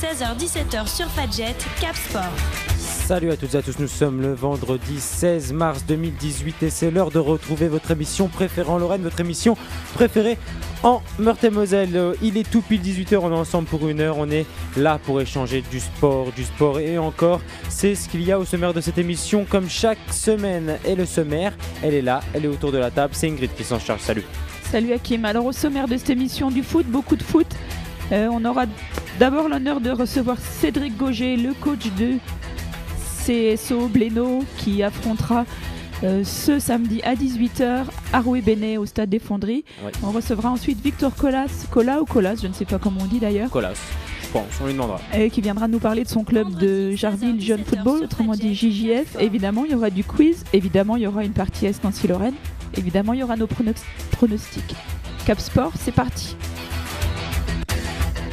16h-17h sur Fadjet, Cap Sport. Salut à toutes et à tous, nous sommes le vendredi 16 mars 2018 et c'est l'heure de retrouver votre émission préférée en Lorraine, votre émission préférée en Meurthe-et-Moselle. Il est tout pile 18h, on est ensemble pour une heure, on est là pour échanger du sport et encore. C'est ce qu'il y a au sommaire de cette émission comme chaque semaine. Et le sommaire, elle est là, elle est autour de la table, c'est Ingrid qui s'en charge. Salut. Salut Hakim, alors au sommaire de cette émission du foot, beaucoup de foot. On aura d'abord l'honneur de recevoir Cédric Gauger, le coach de CSO Blénaud, qui affrontera ce samedi à 18h à Rouet-Bénet au stade des Fonderies. Ouais. On recevra ensuite Victor Colas, je ne sais pas comment on dit d'ailleurs. Colas, je pense, on lui demandera. Qui viendra nous parler de son club de Jarville Jeune Football, autrement dit JJF. Évidemment, il y aura du quiz, évidemment, il y aura une partie Est Nancy-Lorraine, évidemment, il y aura nos pronostics. Cap Sport, c'est parti.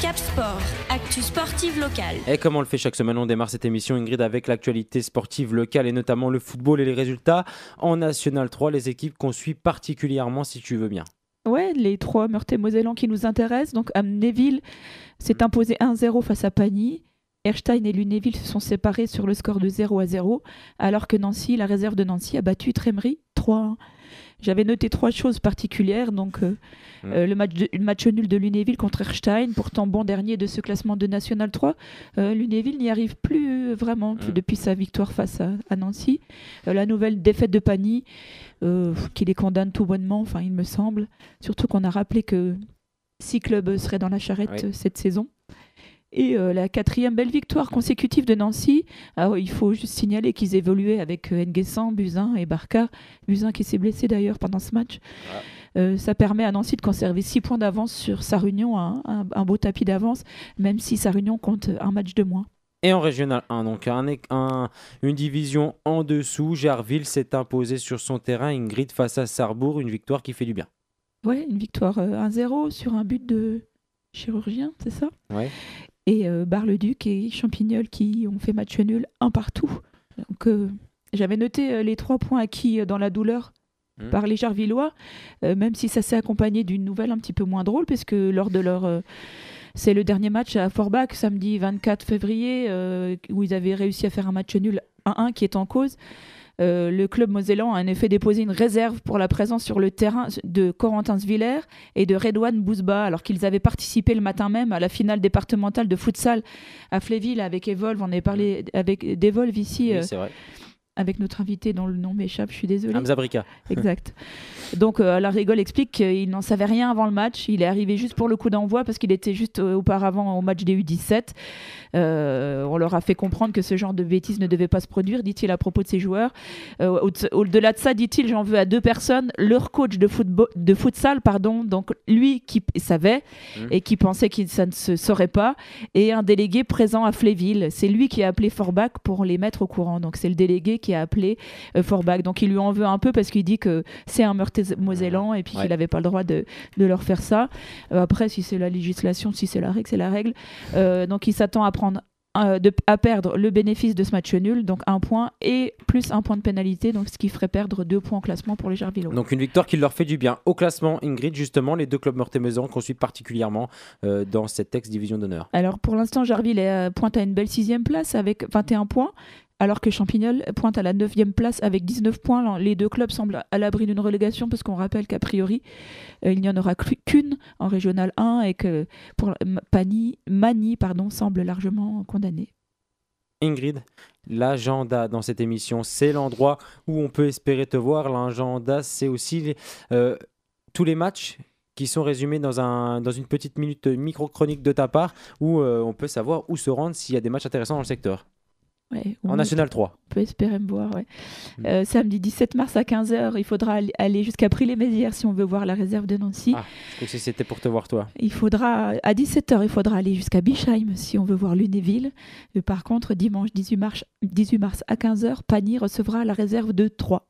Cap Sport, actu sportive locale. Et comme on le fait chaque semaine, on démarre cette émission, Ingrid, avec l'actualité sportive locale et notamment le football et les résultats en National 3, les équipes qu'on suit particulièrement si tu veux bien. Ouais, les trois Meurthe-et-Mosellans qui nous intéressent. Donc Amnéville s'est imposé 1-0 face à Pagny. Erstein et Lunéville se sont séparés sur le score de 0-0, alors que Nancy, la réserve de Nancy, a battu Trémery 3-1. J'avais noté trois choses particulières, donc le match nul de Lunéville contre Erstein, pourtant bon dernier de ce classement de National 3. Lunéville n'y arrive plus vraiment depuis sa victoire face à Nancy. La nouvelle défaite de Pagny, qui les condamne tout bonnement, enfin il me semble, surtout qu'on a rappelé que 6 clubs seraient dans la charrette cette saison. Et la quatrième belle victoire consécutive de Nancy. Alors, il faut juste signaler qu'ils évoluaient avec Nguessan, Buzyn et Barca. Buzyn qui s'est blessé d'ailleurs pendant ce match. Ça permet à Nancy de conserver 6 points d'avance sur Sarre-Union, un beau tapis d'avance, même si Sarre-Union compte un match de moins. Et en Régional 1, donc une division en dessous, Jarville s'est imposé sur son terrain, Ingrid, face à Sarrebourg, une victoire qui fait du bien. Ouais, une victoire 1-0 sur un but de Chirurgien, c'est ça ? Ouais. Et Bar-le-Duc et Champignol qui ont fait match nul 1-1. Donc j'avais noté les 3 points acquis dans la douleur par les Jarvillois, même si ça s'est accompagné d'une nouvelle un petit peu moins drôle, parce que lors de leur... c'est le dernier match à Forbach, samedi 24 février, où ils avaient réussi à faire un match nul 1-1 qui est en cause. Le club mosellan a en effet déposé une réserve pour la présence sur le terrain de Corentin Sviller et de Redouane Bouzba, alors qu'ils avaient participé le matin même à la finale départementale de futsal à Fléville avec Evolve. On avait parlé avec d'Evolve ici, c'est vrai. avec notre invité dont le nom m'échappe, je suis désolée. Hamza Brika. Exact. Donc la rigole explique qu'il n'en savait rien avant le match. Il est arrivé juste pour le coup d'envoi parce qu'il était juste auparavant au match des U17. On leur a fait comprendre que ce genre de bêtises ne devait pas se produire, dit-il à propos de ses joueurs. Au-delà de ça, dit-il, j'en veux à 2 personnes. Leur coach de futsal, donc lui qui savait et qui pensait que ça ne se saurait pas, et un délégué présent à Fléville. C'est lui qui a appelé Forbach pour les mettre au courant. Donc c'est le délégué qui a appelé Forbach. Donc il lui en veut un peu parce qu'il dit que c'est un Meurthe-et-Mosellan et puis qu'il n'avait pas le droit de leur faire ça. Après, si c'est la législation, si c'est la règle, c'est la règle. Donc il s'attend à perdre le bénéfice de ce match nul, donc 1 point et plus 1 point de pénalité, donc ce qui ferait perdre 2 points au classement pour les Jarvillois. Donc une victoire qui leur fait du bien. Au classement, Ingrid, justement, les 2 clubs meurthe-et-mosellans qu'on suit particulièrement dans cette ex-division d'honneur. Alors pour l'instant, Jarville pointe à une belle 6e place avec 21 points. Alors que Champignol pointe à la 9e place avec 19 points. Les 2 clubs semblent à l'abri d'une relégation parce qu'on rappelle qu'a priori, il n'y en aura qu'une en Régional 1 et que Mani semble largement condamné. Ingrid, l'agenda dans cette émission, c'est l'endroit où on peut espérer te voir. L'agenda, c'est aussi tous les matchs qui sont résumés dans une petite minute micro-chronique de ta part où on peut savoir où se rendre s'il y a des matchs intéressants dans le secteur. Ouais, en National 3. On peut espérer me voir, samedi 17 mars à 15h, il faudra aller jusqu'à Prix-les-Mézières si on veut voir la réserve de Nancy. Je crois que c'était pour te voir toi. À 17h, il faudra aller jusqu'à Bischheim si on veut voir Lunéville. Par contre, dimanche 18 mars à 15h, Pagny recevra la réserve de 3.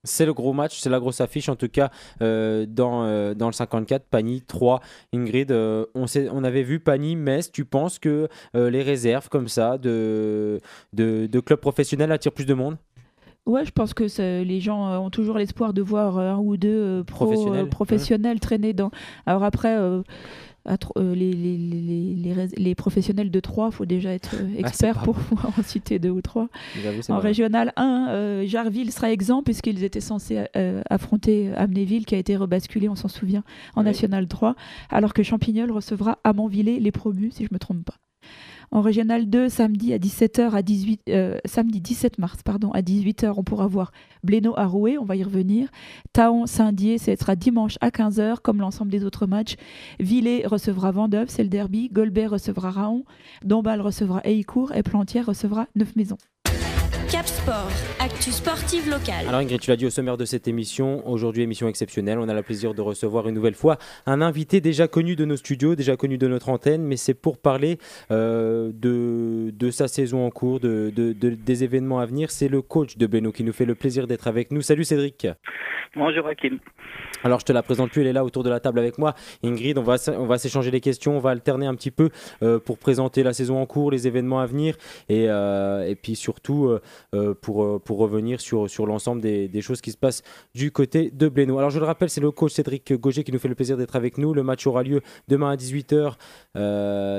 C'est le gros match, c'est la grosse affiche en tout cas dans le 54, Pagny 3. Ingrid, on avait vu Pagny-Metz, tu penses que les réserves comme ça de clubs professionnels attirent plus de monde ? Ouais, je pense que les gens ont toujours l'espoir de voir un ou deux professionnels traîner dans... Alors après... les professionnels de 3, il faut déjà être expert pour pouvoir en citer 2 ou 3. En régional 1, Jarville sera exempt puisqu'ils étaient censés affronter Amnéville qui a été rebasculé, on s'en souvient, en national 3, alors que Champignol recevra Amanvillers, les promus, si je ne me trompe pas. En régional 2, samedi à 17h samedi 17 mars à 18h, on pourra voir Blénaud à Rouet, on va y revenir. Taon Saint-Dié, ce sera dimanche à 15h comme l'ensemble des autres matchs. Villers recevra Vendeuve, c'est le derby. Golbert recevra Raon. Dombasle recevra Heillecourt et Plantière recevra Neufmaisons. Cap Sport, actu sportive locale. Alors Ingrid, tu l'as dit au sommaire de cette émission, aujourd'hui émission exceptionnelle, on a le plaisir de recevoir une nouvelle fois un invité déjà connu de nos studios, déjà connu de notre antenne, mais c'est pour parler de sa saison en cours, des événements à venir. C'est le coach de Blénaud qui nous fait le plaisir d'être avec nous. Salut Cédric. Bonjour Hakim. Alors je te la présente plus, elle est là autour de la table avec moi. Ingrid, on va s'échanger les questions, on va alterner un petit peu pour présenter la saison en cours, les événements à venir et puis surtout pour revenir sur l'ensemble des choses qui se passent du côté de Blénaud. Alors je le rappelle, c'est le coach Cédric Gauger qui nous fait le plaisir d'être avec nous. Le match aura lieu demain à 18h.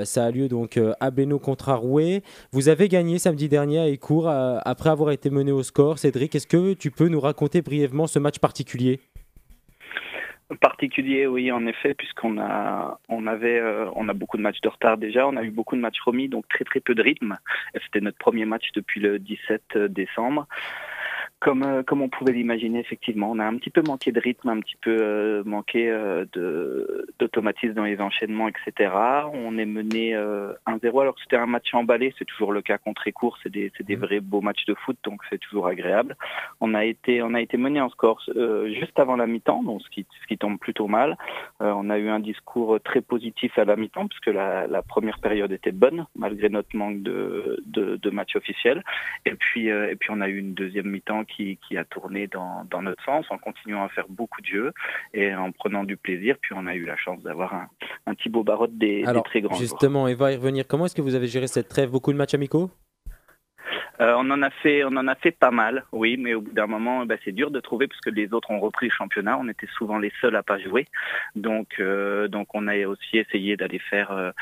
Ça a lieu donc à Blénaud contre Rouet. Vous avez gagné samedi dernier à Heillecourt après avoir été mené au score. Cédric, est-ce que tu peux nous raconter brièvement ce match particulier ? Particulier, oui, en effet, puisqu'on a beaucoup de matchs de retard déjà, on a eu beaucoup de matchs remis, donc très très peu de rythme. Et c'était notre premier match depuis le 17 décembre. Comme on pouvait l'imaginer, effectivement, on a un petit peu manqué de rythme, un petit peu manqué d'automatisme dans les enchaînements, etc. On est mené 1-0, alors que c'était un match emballé, c'est toujours le cas contre Heillecourt, c'est des vrais beaux matchs de foot, donc c'est toujours agréable. On a été mené en score juste avant la mi-temps, donc ce qui tombe plutôt mal. On a eu un discours très positif à la mi-temps, puisque la première période était bonne, malgré notre manque de match officiel. Et puis on a eu une deuxième mi-temps qui a tourné dans notre sens en continuant à faire beaucoup de jeux et en prenant du plaisir. Puis on a eu la chance d'avoir un Thibaut Barotte des très grands justement, joueurs. Et va y revenir. Comment est-ce que vous avez géré cette trêve? Beaucoup de matchs amicaux? On en a fait pas mal, oui, mais au bout d'un moment, c'est dur de trouver parce que les autres ont repris le championnat. On était souvent les seuls à pas jouer, donc on a aussi essayé d'aller faire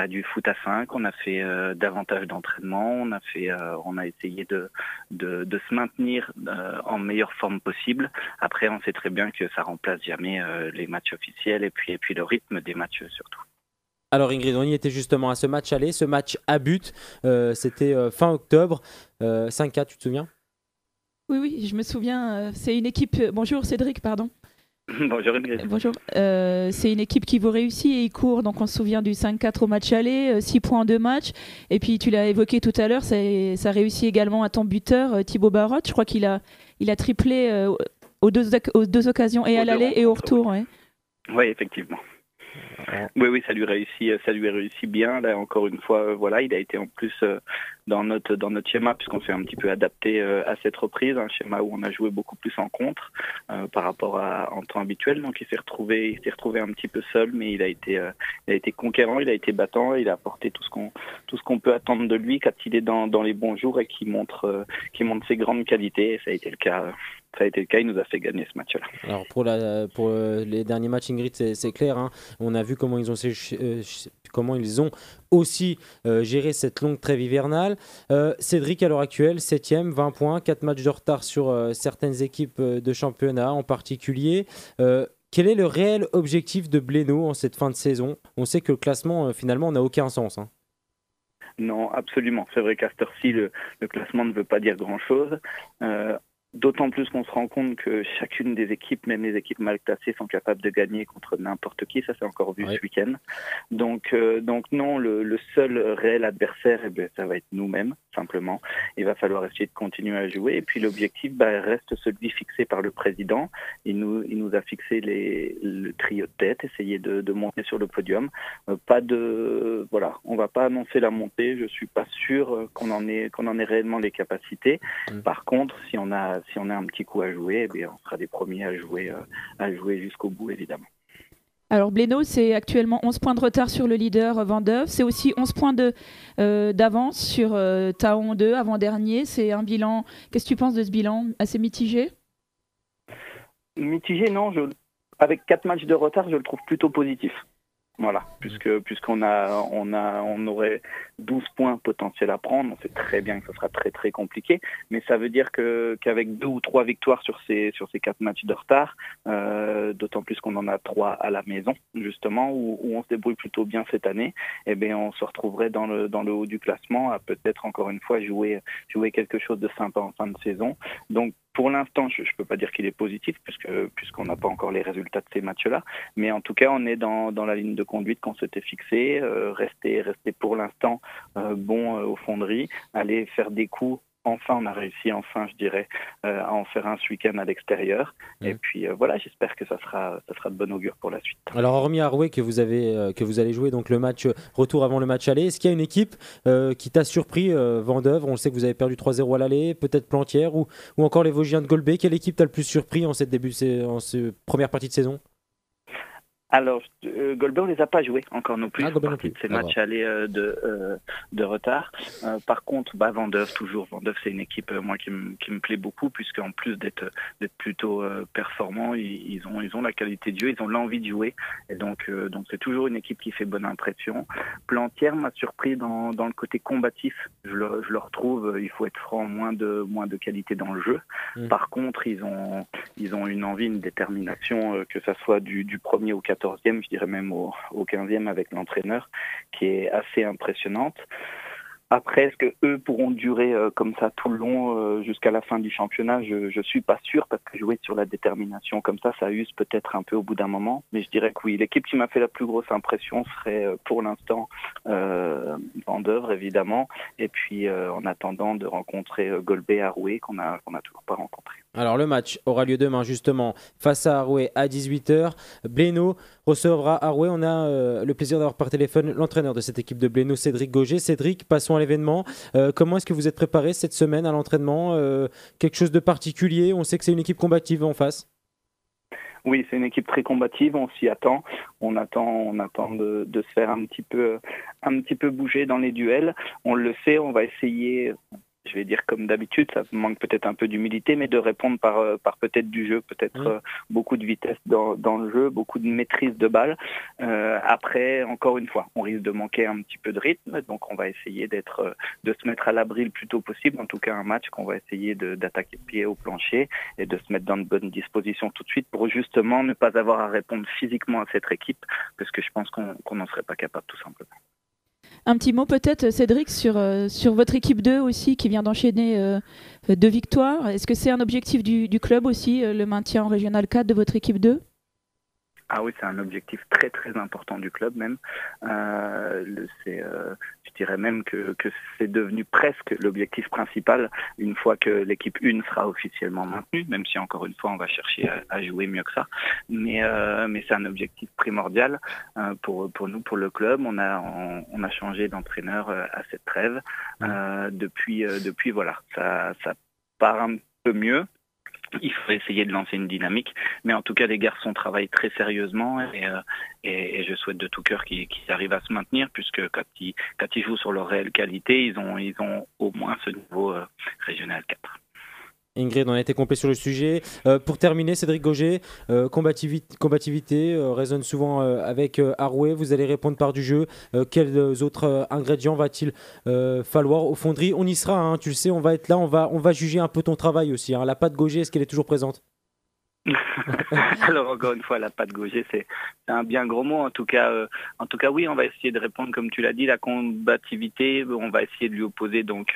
du foot à 5. On a fait davantage d'entraînement. On a essayé de se maintenir en meilleure forme possible. Après, on sait très bien que ça remplace jamais les matchs officiels et puis le rythme des matchs surtout. Alors Ingrid, on y était justement à ce match aller, ce match à but, c'était fin octobre, 5-4, tu te souviens? Oui, je me souviens, c'est une équipe... Bonjour Cédric, pardon. Bonjour Ingrid. Bonjour, c'est une équipe qui vous réussit et il court, donc on se souvient du 5-4 au match aller, 6 points en 2 matchs, et puis tu l'as évoqué tout à l'heure, ça réussit également à ton buteur Thibaut Barotte, je crois qu'il a triplé aux deux occasions, et à l'aller et au retour. Ouais. Oui, effectivement. Oui, ça lui réussit bien. Là, encore une fois, il a été en plus dans notre schéma, puisqu'on s'est un petit peu adapté à cette reprise, un schéma où on a joué beaucoup plus en contre par rapport en temps habituel. Donc il s'est retrouvé un petit peu seul, mais il a été conquérant, il a été battant, il a apporté tout ce qu'on peut attendre de lui quand il est dans les bons jours et qui montre ses grandes qualités. Et ça a été le cas. Il nous a fait gagner ce match-là. Alors pour les derniers matchs, Ingrid, c'est clair. Hein. On a vu comment ils ont aussi géré cette longue trêve hivernale. Cédric, à l'heure actuelle, 7e, 20 points, 4 matchs de retard sur certaines équipes de championnat en particulier. Quel est le réel objectif de Blénaud en cette fin de saison? On sait que le classement, finalement, n'a aucun sens. Hein. Non, absolument. C'est vrai qu'à cette heure-ci, le classement ne veut pas dire grand-chose. D'autant plus qu'on se rend compte que chacune des équipes, même les équipes mal classées, sont capables de gagner contre n'importe qui. Ça, c'est encore vu ce week-end. Donc non, le seul réel adversaire, ça va être nous-mêmes, simplement. Il va falloir essayer de continuer à jouer. Et puis l'objectif reste celui fixé par le président. Il nous a fixé le trio de tête, essayer de monter sur le podium. On va pas annoncer la montée. Je suis pas sûr qu'on en ait réellement les capacités. Par contre, si on a un petit coup à jouer, on sera les premiers à jouer jusqu'au bout, évidemment. Alors Blénaud, c'est actuellement 11 points de retard sur le leader Vendeuve. C'est aussi 11 points d'avance sur Taon 2, avant-dernier. C'est un bilan... Qu'est-ce que tu penses de ce bilan? Assez mitigé? Mitigé, non. Avec 4 matchs de retard, je le trouve plutôt positif. Voilà, puisqu'on on aurait 12 points potentiels à prendre, on sait très bien que ce sera très très compliqué, mais ça veut dire qu'avec 2 ou 3 victoires sur ces 4 matchs de retard, d'autant plus qu'on en a 3 à la maison justement, où on se débrouille plutôt bien cette année, eh bien on se retrouverait dans le haut du classement à peut-être encore une fois jouer quelque chose de sympa en fin de saison. Donc pour l'instant, je ne peux pas dire qu'il est positif puisqu'on n'a pas encore les résultats de ces matchs-là, mais en tout cas, on est dans la ligne de conduite qu'on s'était fixée, rester pour l'instant bon aux fonderies, aller faire des coups. Enfin, on a réussi, je dirais, à en faire un ce week-end à l'extérieur. Et puis voilà, j'espère que ça sera de bon augure pour la suite. Alors, hormis Arouet que vous allez jouer donc le match retour avant le match aller, est-ce qu'il y a une équipe qui t'a surpris, Vendeuvre? On sait que vous avez perdu 3-0 à l'aller, peut-être Plantière ou encore les Vosgiens de Golbet. Quelle équipe t'a le plus surpris en cette première partie de saison? Alors, Golbet, on les a pas joués encore non plus. Ces matchs allés de retard. Par contre, Vendeuvre, toujours. Vendeuvre, c'est une équipe moi qui me plaît beaucoup, puisqu'en plus d'être plutôt performants, ils ont la qualité de jeu, ils ont l'envie de jouer. Et donc c'est toujours une équipe qui fait bonne impression. Plantière m'a surpris dans le côté combatif. Je le retrouve, il faut être franc, moins de qualité dans le jeu. Par contre, ils ont une envie, une détermination, que ça soit du premier au 14e, je dirais même au 15e avec l'entraîneur, qui est assez impressionnante. Après, est-ce qu'eux pourront durer comme ça tout le long jusqu'à la fin du championnat? Je suis pas sûr, parce que jouer sur la détermination comme ça use peut-être un peu au bout d'un moment. Mais je dirais que oui, l'équipe qui m'a fait la plus grosse impression serait pour l'instant Vendeuvre, évidemment. Et puis en attendant de rencontrer Golbet, Arouet, qu'on a toujours pas rencontré. Alors le match aura lieu demain justement face à Arouet à 18h. Blénaud recevra Arouet. On a le plaisir d'avoir par téléphone l'entraîneur de cette équipe de Blénaud, Cédric Gauger. Cédric, passons à l'événement. Comment est-ce que vous êtes préparé cette semaine à l'entraînement? Quelque chose de particulier? On sait que c'est une équipe combative en face. Oui, c'est une équipe très combative, on s'y attend. On attend de se faire un petit peu bouger dans les duels. On le sait, on va essayer, je vais dire comme d'habitude, ça manque peut-être un peu d'humilité, mais de répondre par peut-être du jeu, peut-être beaucoup de vitesse dans le jeu, beaucoup de maîtrise de balle. Après, encore une fois, on risque de manquer un petit peu de rythme, donc on va essayer de se mettre à l'abri le plus tôt possible. En tout cas, un match qu'on va essayer d'attaquer le pied au plancher et de se mettre dans de bonnes dispositions tout de suite pour justement ne pas avoir à répondre physiquement à cette équipe, parce que je pense qu'on n'en serait pas capable tout simplement. Un petit mot peut-être, Cédric, sur votre équipe 2 aussi, qui vient d'enchaîner 2 victoires. Est-ce que c'est un objectif du club aussi, le maintien en Régional 4 de votre équipe 2? Ah oui, c'est un objectif très très important du club même. Je dirais même que c'est devenu presque l'objectif principal une fois que l'équipe 1 sera officiellement maintenue, même si encore une fois on va chercher à jouer mieux que ça. Mais c'est un objectif primordial pour nous, pour le club. On a changé d'entraîneur à cette trêve. Depuis voilà, ça part un peu mieux. Il faut essayer de lancer une dynamique, mais en tout cas les garçons travaillent très sérieusement et je souhaite de tout cœur qu'ils arrivent à se maintenir, puisque quand ils jouent sur leur réelle qualité, ils ont au moins ce niveau régional 4. Ingrid, on a été complet sur le sujet. Pour terminer, Cédric Gauger, combativité résonne souvent avec Arouet. Vous allez répondre par du jeu. Quels autres ingrédients va-t-il falloir aux fonderies? On y sera, hein, tu le sais, on va être là, on va juger un peu ton travail aussi. Hein. La patte Gauger, est-ce qu'elle est toujours présente? Alors encore une fois, la patte Gauger, c'est un bien gros mot. En tout cas, oui, on va essayer de répondre comme tu l'as dit, la combativité. On va essayer de lui opposer donc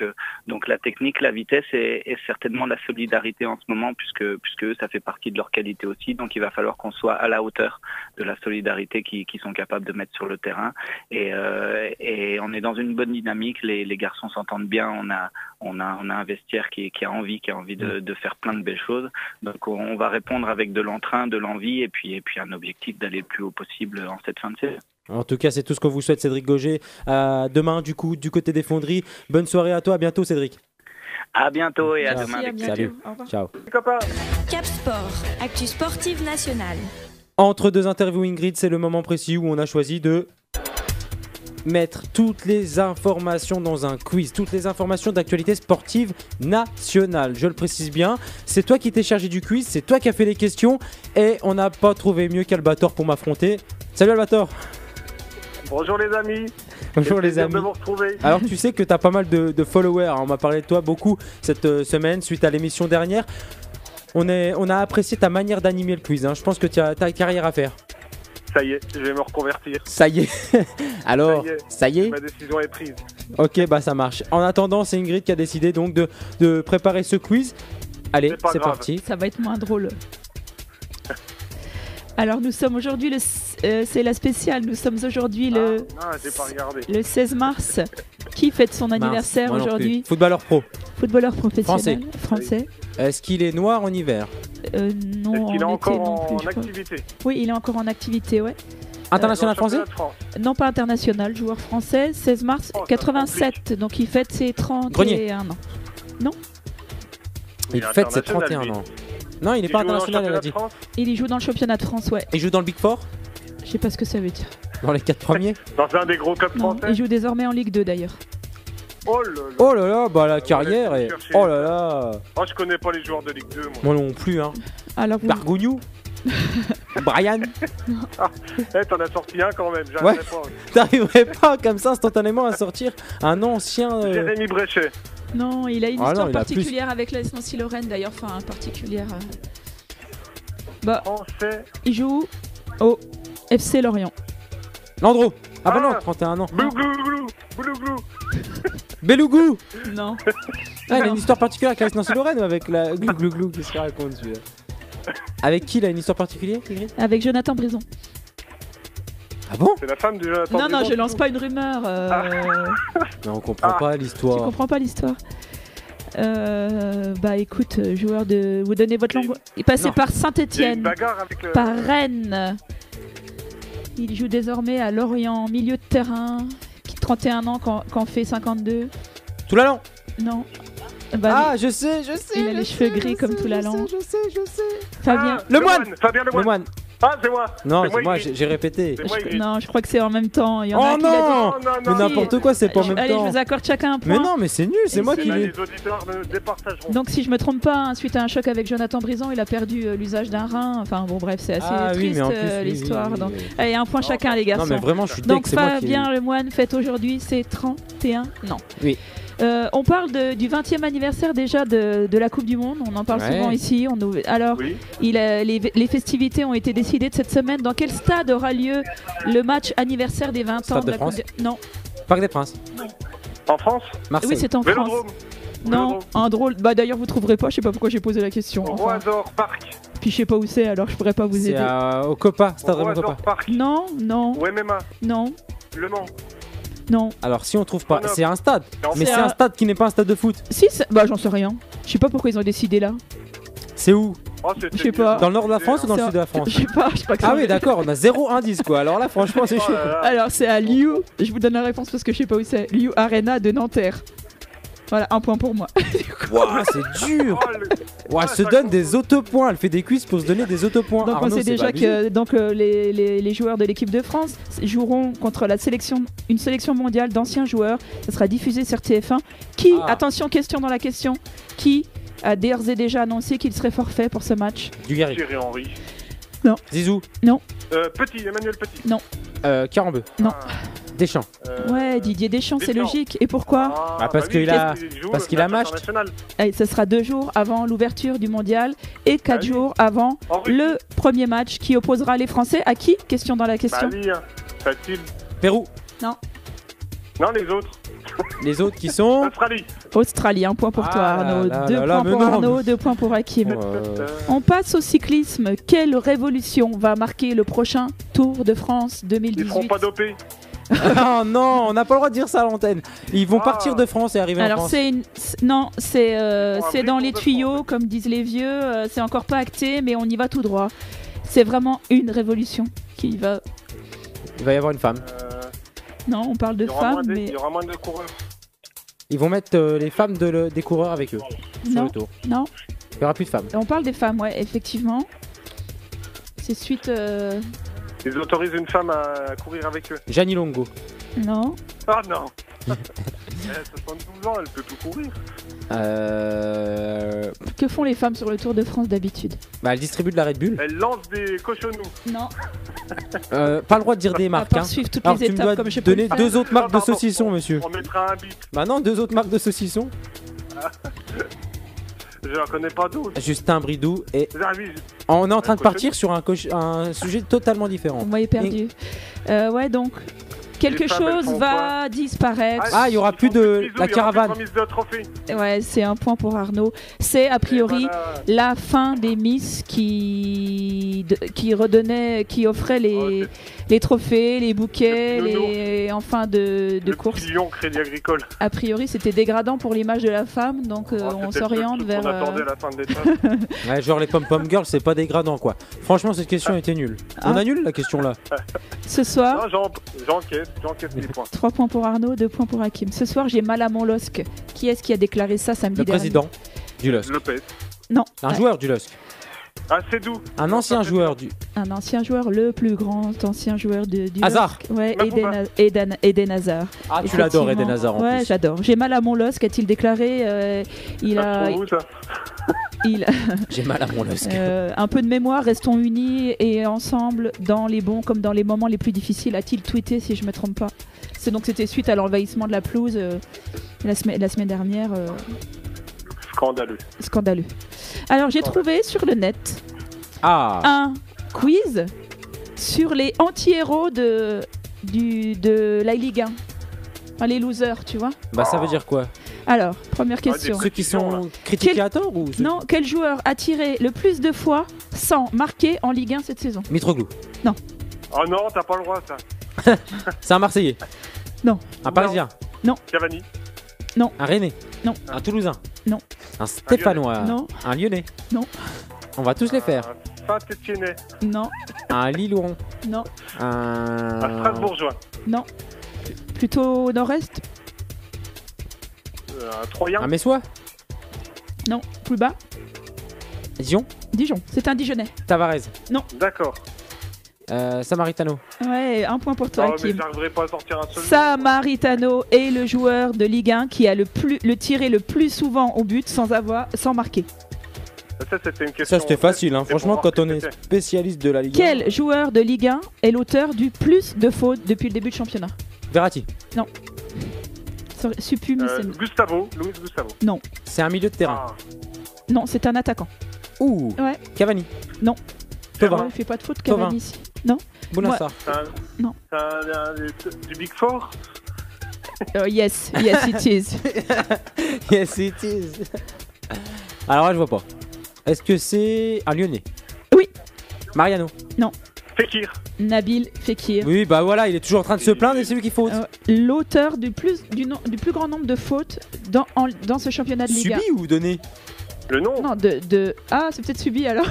la technique, la vitesse et certainement la solidarité en ce moment, puisque ça fait partie de leur qualité aussi. Donc il va falloir qu'on soit à la hauteur de la solidarité qu'ils sont capables de mettre sur le terrain. Et on est dans une bonne dynamique. Les garçons s'entendent bien. On a un vestiaire qui a envie de faire plein de belles choses. Donc on va répondre avec de l'entrain, de l'envie et puis un objectif d'aller le plus haut possible en cette fin de saison. En tout cas, c'est tout ce qu'on vous souhaite, Cédric Gauger. Demain, du coup, du côté des fonderies. Bonne soirée à toi, à bientôt, Cédric. À bientôt et à demain. Salut. Ciao. Cap Sport, actu sportive nationale. Entre deux interviews, Ingrid, c'est le moment précis où on a choisi de mettre toutes les informations dans un quiz, toutes les informations d'actualité sportive nationale. Je le précise bien, c'est toi qui t'es chargé du quiz, c'est toi qui as fait les questions et on n'a pas trouvé mieux qu'Albator pour m'affronter. Salut Albator. Bonjour les amis. Bonjour les Plaisir amis. de vous retrouver. Alors tu sais que tu as pas mal de followers, hein. On m'a parlé de toi beaucoup cette semaine suite à l'émission dernière. On a apprécié ta manière d'animer le quiz, hein. Je pense que tu as ta carrière à faire. Ça y est, je vais me reconvertir. Ça y est. Alors, ça y est. Ma décision est prise. Ok, bah ça marche. En attendant, c'est Ingrid qui a décidé donc de préparer ce quiz. Allez, C'est pas c'est grave. parti. Ça va être moins drôle. Alors nous sommes aujourd'hui, c'est la spéciale, nous sommes aujourd'hui J'ai pas regardé. le 16 mars. Qui fête son anniversaire Mince, moi non aujourd'hui? plus. Footballeur pro. Footballeur professionnel. Français. Est-ce qu'il est noir en hiver? Non, Est-ce qu'il est en été encore non plus, en je crois. activité? Oui, il est encore en activité, ouais. International Dans le français? championnat de France. Non, pas international, joueur français, 16 mars Oh, ça 87, donc il fête ses 31 Grenier. ans. Il fête ses 31 ans. Non, il n'est pas joue dans le international, elle a championnat dit. de France. Il y joue dans le championnat de France, ouais. Il joue dans le Big Four? Je sais pas ce que ça veut dire. Dans les 4 premiers? Dans un des gros clubs Non, français. il joue désormais en Ligue 2 d'ailleurs. Oh là là. Oh là là, bah la carrière laissez-nous est... chercher. Oh là là. Oh, je connais pas les joueurs de Ligue 2, moi. Moi non plus, hein. Alors vous... Bargognou. Brian. Eh, t'en as sorti un quand même, j'arriverai pas. T'arriverais pas comme ça instantanément à sortir un ancien... Jérémy Bréchet. Non, il a une Ah non, histoire il a particulière avec l'AS Nancy-Lorraine d'ailleurs, enfin particulière. Bah, Français. il joue au FC Lorient. Landreau. Ah bah Ah. non, 31 ans. Blouglou. Blouglou. Belougou. Non. Ah, il a une histoire particulière avec la Nancy-Lorraine ou avec la glou glou glou? Qu'est-ce qu'il raconte celui-là? Avec qui il a une histoire particulière, Ingrid? Avec Jonathan Brison. Ah bon? C'est la femme de Jonathan Non, non, Brison. je lance pas une rumeur. Non, on comprend Ah. pas Tu l'histoire. comprends pas l'histoire. Bah écoute, joueur de. Vous donnez votre langue. Il est passé Non. par Il y a une Saint-Etienne, bagarre avec le. par Rennes. Il joue désormais à Lorient, milieu de terrain. Qui 31 ans, quand fait 52. Tout l'allant. Non. Bah, Ah, je sais. il a les cheveux gris comme tout l'allant. Je sais. Fabien. Le moine. Fabien Le moine. Ah, c'est moi. Non, C'est c'est moi, Ingrid. j'ai répété. C'est moi, Ingrid. Non, je crois que c'est en même temps. Il y en a Oh un qui l'a dit. non! Mais non. n'importe quoi, c'est pas en même Allez, je temps. vous accorde chacun un point. Mais non, mais c'est nul, c'est moi Et qui Là, l'ai. les auditeurs me départageront. Donc si je me trompe pas, hein, suite à un choc avec Jonathan Brison, il a perdu l'usage d'un rein. Enfin bon bref, c'est assez Ah oui, triste mais en plus, oui, l'histoire. oui, Donc oui. allez, un point chacun les garçons. Non, mais vraiment, je suis deg, Donc c'est moi qui. Fabien Lemoine fête aujourd'hui ses 31 ans. Oui. On parle du 20e anniversaire déjà de la Coupe du Monde, on en parle Ouais. souvent ici. Alors, Oui. les festivités ont été décidées de cette semaine. Dans quel stade aura lieu le match anniversaire des 20 ans Stade de de la Coupe France. Non, Parc des Princes. En France. Marseille. oui, c'est en France. Vélodrome. Non, Vélodrome. un drôle. Bah d'ailleurs, vous trouverez pas, je sais pas pourquoi j'ai posé la question. Enfin, Roisor Park. puis je sais pas où c'est, alors je pourrais pas vous C'est aider. au Copa, Stade Raymond Roisor Copa. Park. Non, non, Ou MMA. non, Le Mans. non. Alors, si on trouve pas, Grenoble. c'est un stade. Mais C'est c'est un- un stade qui n'est pas un stade de foot. Si, bah j'en sais rien. Je sais pas pourquoi ils ont décidé là. C'est où? Oh, c'était Je sais pas. Dans le nord de la France ou dans le C'est sud de la France? Je sais pas, je sais pas que ça Ah veut oui, dire. d'accord, on a zéro indice quoi. Alors là, franchement, c'est Oh chaud. là là. Alors c'est à Liu, je vous donne la réponse parce que je sais pas où c'est. Liu Arena de Nanterre. Voilà, un point pour moi. Waouh, c'est dur. Oh, Ouah, elle se ça donne compte. des autopoints. Elle fait des quiz pour se donner des autopoints. Donc on Arnaud, sait c'est déjà pas abusé. que donc, les joueurs de l'équipe de France joueront contre une sélection mondiale d'anciens joueurs. Ça sera diffusé sur TF1. Qui, Ah. attention, question dans la question, qui a d'ores et déjà annoncé qu'il serait forfait pour ce match? Dugarry, Thierry Henry. Zizou, Petit, Emmanuel Petit. Carambeu, Non. Deschamps. Ouais, Didier Deschamps, c'est Deschamps. logique. Et pourquoi? Ah, parce bah qu'il a- il joue parce le qu'il a match match. international. Et ce sera 2 jours avant l'ouverture du mondial et 4 Bah oui. jours avant Henry. le premier match qui opposera les Français à qui? Question dans la Bah question. oui, hein. Facile. Pérou. Non, les autres. Les autres qui sont. Australie. Australie, un point pour Ah toi Arnaud, là 2 là là, points mais pour non, Arnaud, mais- 2 points pour Hakim. Euh, On passe au cyclisme. Quelle révolution va marquer le prochain Tour de France Ils 2018? feront pas doper. Oh non, on n'a pas le droit de dire ça à l'antenne. Ils vont Ah. partir de France et arriver en Alors France. non, c'est Ils font un c'est vrai dans Tour les de tuyaux, France. comme disent les vieux. C'est encore pas acté, mais on y va tout droit. C'est vraiment une révolution qui va. Il va y avoir une femme. Non, on parle de Il y aura moins femmes, de- mais il y aura moins de coureurs. Ils vont mettre les femmes des coureurs avec eux sur non, le tour. non. Il n'y aura plus de femmes. On parle des femmes, ouais, effectivement. C'est suite. Ils autorisent une femme à courir avec eux. Gianni Longo. Non. Ah non. Elle a 72 ans, elle peut tout courir. Que font les femmes sur le Tour de France d'habitude? Bah, elle distribue de la Red Bull. Elle lance des cochonnous. Non. Pas le droit de dire des À marques. part Hein. suivre toutes Alors, les tu me étapes dois comme je peux donner le faire. 2 autres marques de Pardon, saucissons, monsieur. On mettra un bip. Bah non, 2 autres marques de saucissons. Je n'en connais pas d'autres. Justin Bridou et Ah oui, on est en train de cochonne. partir sur un sujet totalement différent. Vous m'avez perdu. Ouais, donc, quelque Les femmes, elles chose font va disparaître. Ah, il y aura plus de la caravane. Remise de trophée. Ouais, c'est un point pour Arnaud. C'est a priori Et voilà. la fin des Miss qui offraient les trophées, les bouquets, Le petit les enfin de Le courses. petit lion Crédit Agricole. A priori, c'était dégradant pour l'image de la femme, donc Oh, on c'est s'oriente peut-être le truc vers. qu'on attendait à la fin de l'étape. Ouais, genre les pom-pom girls, c'est pas dégradant quoi. Franchement, cette question était nulle. On Ah. annule la question là. Ce soir, Non, j'encaisse mes points. 3 points pour Arnaud, 2 points pour Hakim. Ce soir, j'ai mal à mon LOSC. Qui est-ce qui a déclaré ça samedi Le dernier? président du LOSC. Lopez. Non, Un joueur du LOSC. Ah, c'est doux. Un ancien joueur du. un ancien joueur, le plus grand ancien joueur du Hazard. LOSC. Ouais, Mapouba. Eden Hazard. Ah, tu l'adores, Eden Effectivement. Hazard en Ouais, plus. j'adore. J'ai mal à mon LOSC, a-t-il déclaré. Il Ça a, se trouve où, ça il, J'ai mal à mon LOSC. un peu de mémoire, restons unis et ensemble dans les bons comme dans les moments les plus difficiles, a-t-il tweeté si je me trompe pas. C'était suite à l'envahissement de la pelouse la semaine dernière. Scandaleux. Scandaleux. Alors j'ai trouvé sur le net Ah, un quiz sur les anti-héros de la Ligue 1. Enfin, les losers, tu vois. bah ça veut dire quoi? Alors, première question. Ceux qui sont critiqués à tort ou ceux- Non, quel joueur a tiré le plus de fois sans marquer en Ligue 1 cette saison? Mitroglou. Oh non, t'as pas le droit, ça. C'est un Marseillais. Non. Un Parisien. Cavani. Un Rennais. Non. Un Toulousain. Non. Un Stéphanois. Non, Un Lyonnais. Non. On va tous les faire. Saint-Etienne. non, Un Lillouan. non, Un Un. Strasbourgeois. non. Plutôt au nord-est? Un Troyen. Un Messois. Non. Plus bas? Dijon. Dijon. C'est un Dijonnais. Tavares. D'accord. Samaritano. Ouais, un point pour toi, Non, mais Hakim. j'arriverai pas à sortir un seul. Samaritano est le joueur de Ligue 1 qui a le tiré le plus souvent au but sans marquer. Ça, c'était une question. Ça c'était facile, hein. C'est pour Franchement, voir quand ce on que est c'était. spécialiste de la Ligue 1. Quel joueur de Ligue 1 est l'auteur du plus de fautes depuis le début du championnat? Verratti. Suppu, mais c'est... Gustavo. Luis Gustavo. C'est un milieu de terrain. Ah, Non, c'est un attaquant. Ouh. Ouais. Cavani. Non. Thauvin. Il fait pas de faute, Thauvin. Cavani ici. Bounassar. c'est un- Non. c'est du Big Four. Yes, it is. Yes, it is. Alors là, je vois pas. Est-ce que c'est un Lyonnais? Oui. Mariano. Fekir. Nabil Fekir. Oui, bah voilà, il est toujours en train de se plaindre et c'est lui qui faute. L'auteur du plus grand nombre de fautes dans ce championnat de Ligue 1. Subi ou donné? Le nom. Non, Ah, c'est peut-être subi alors.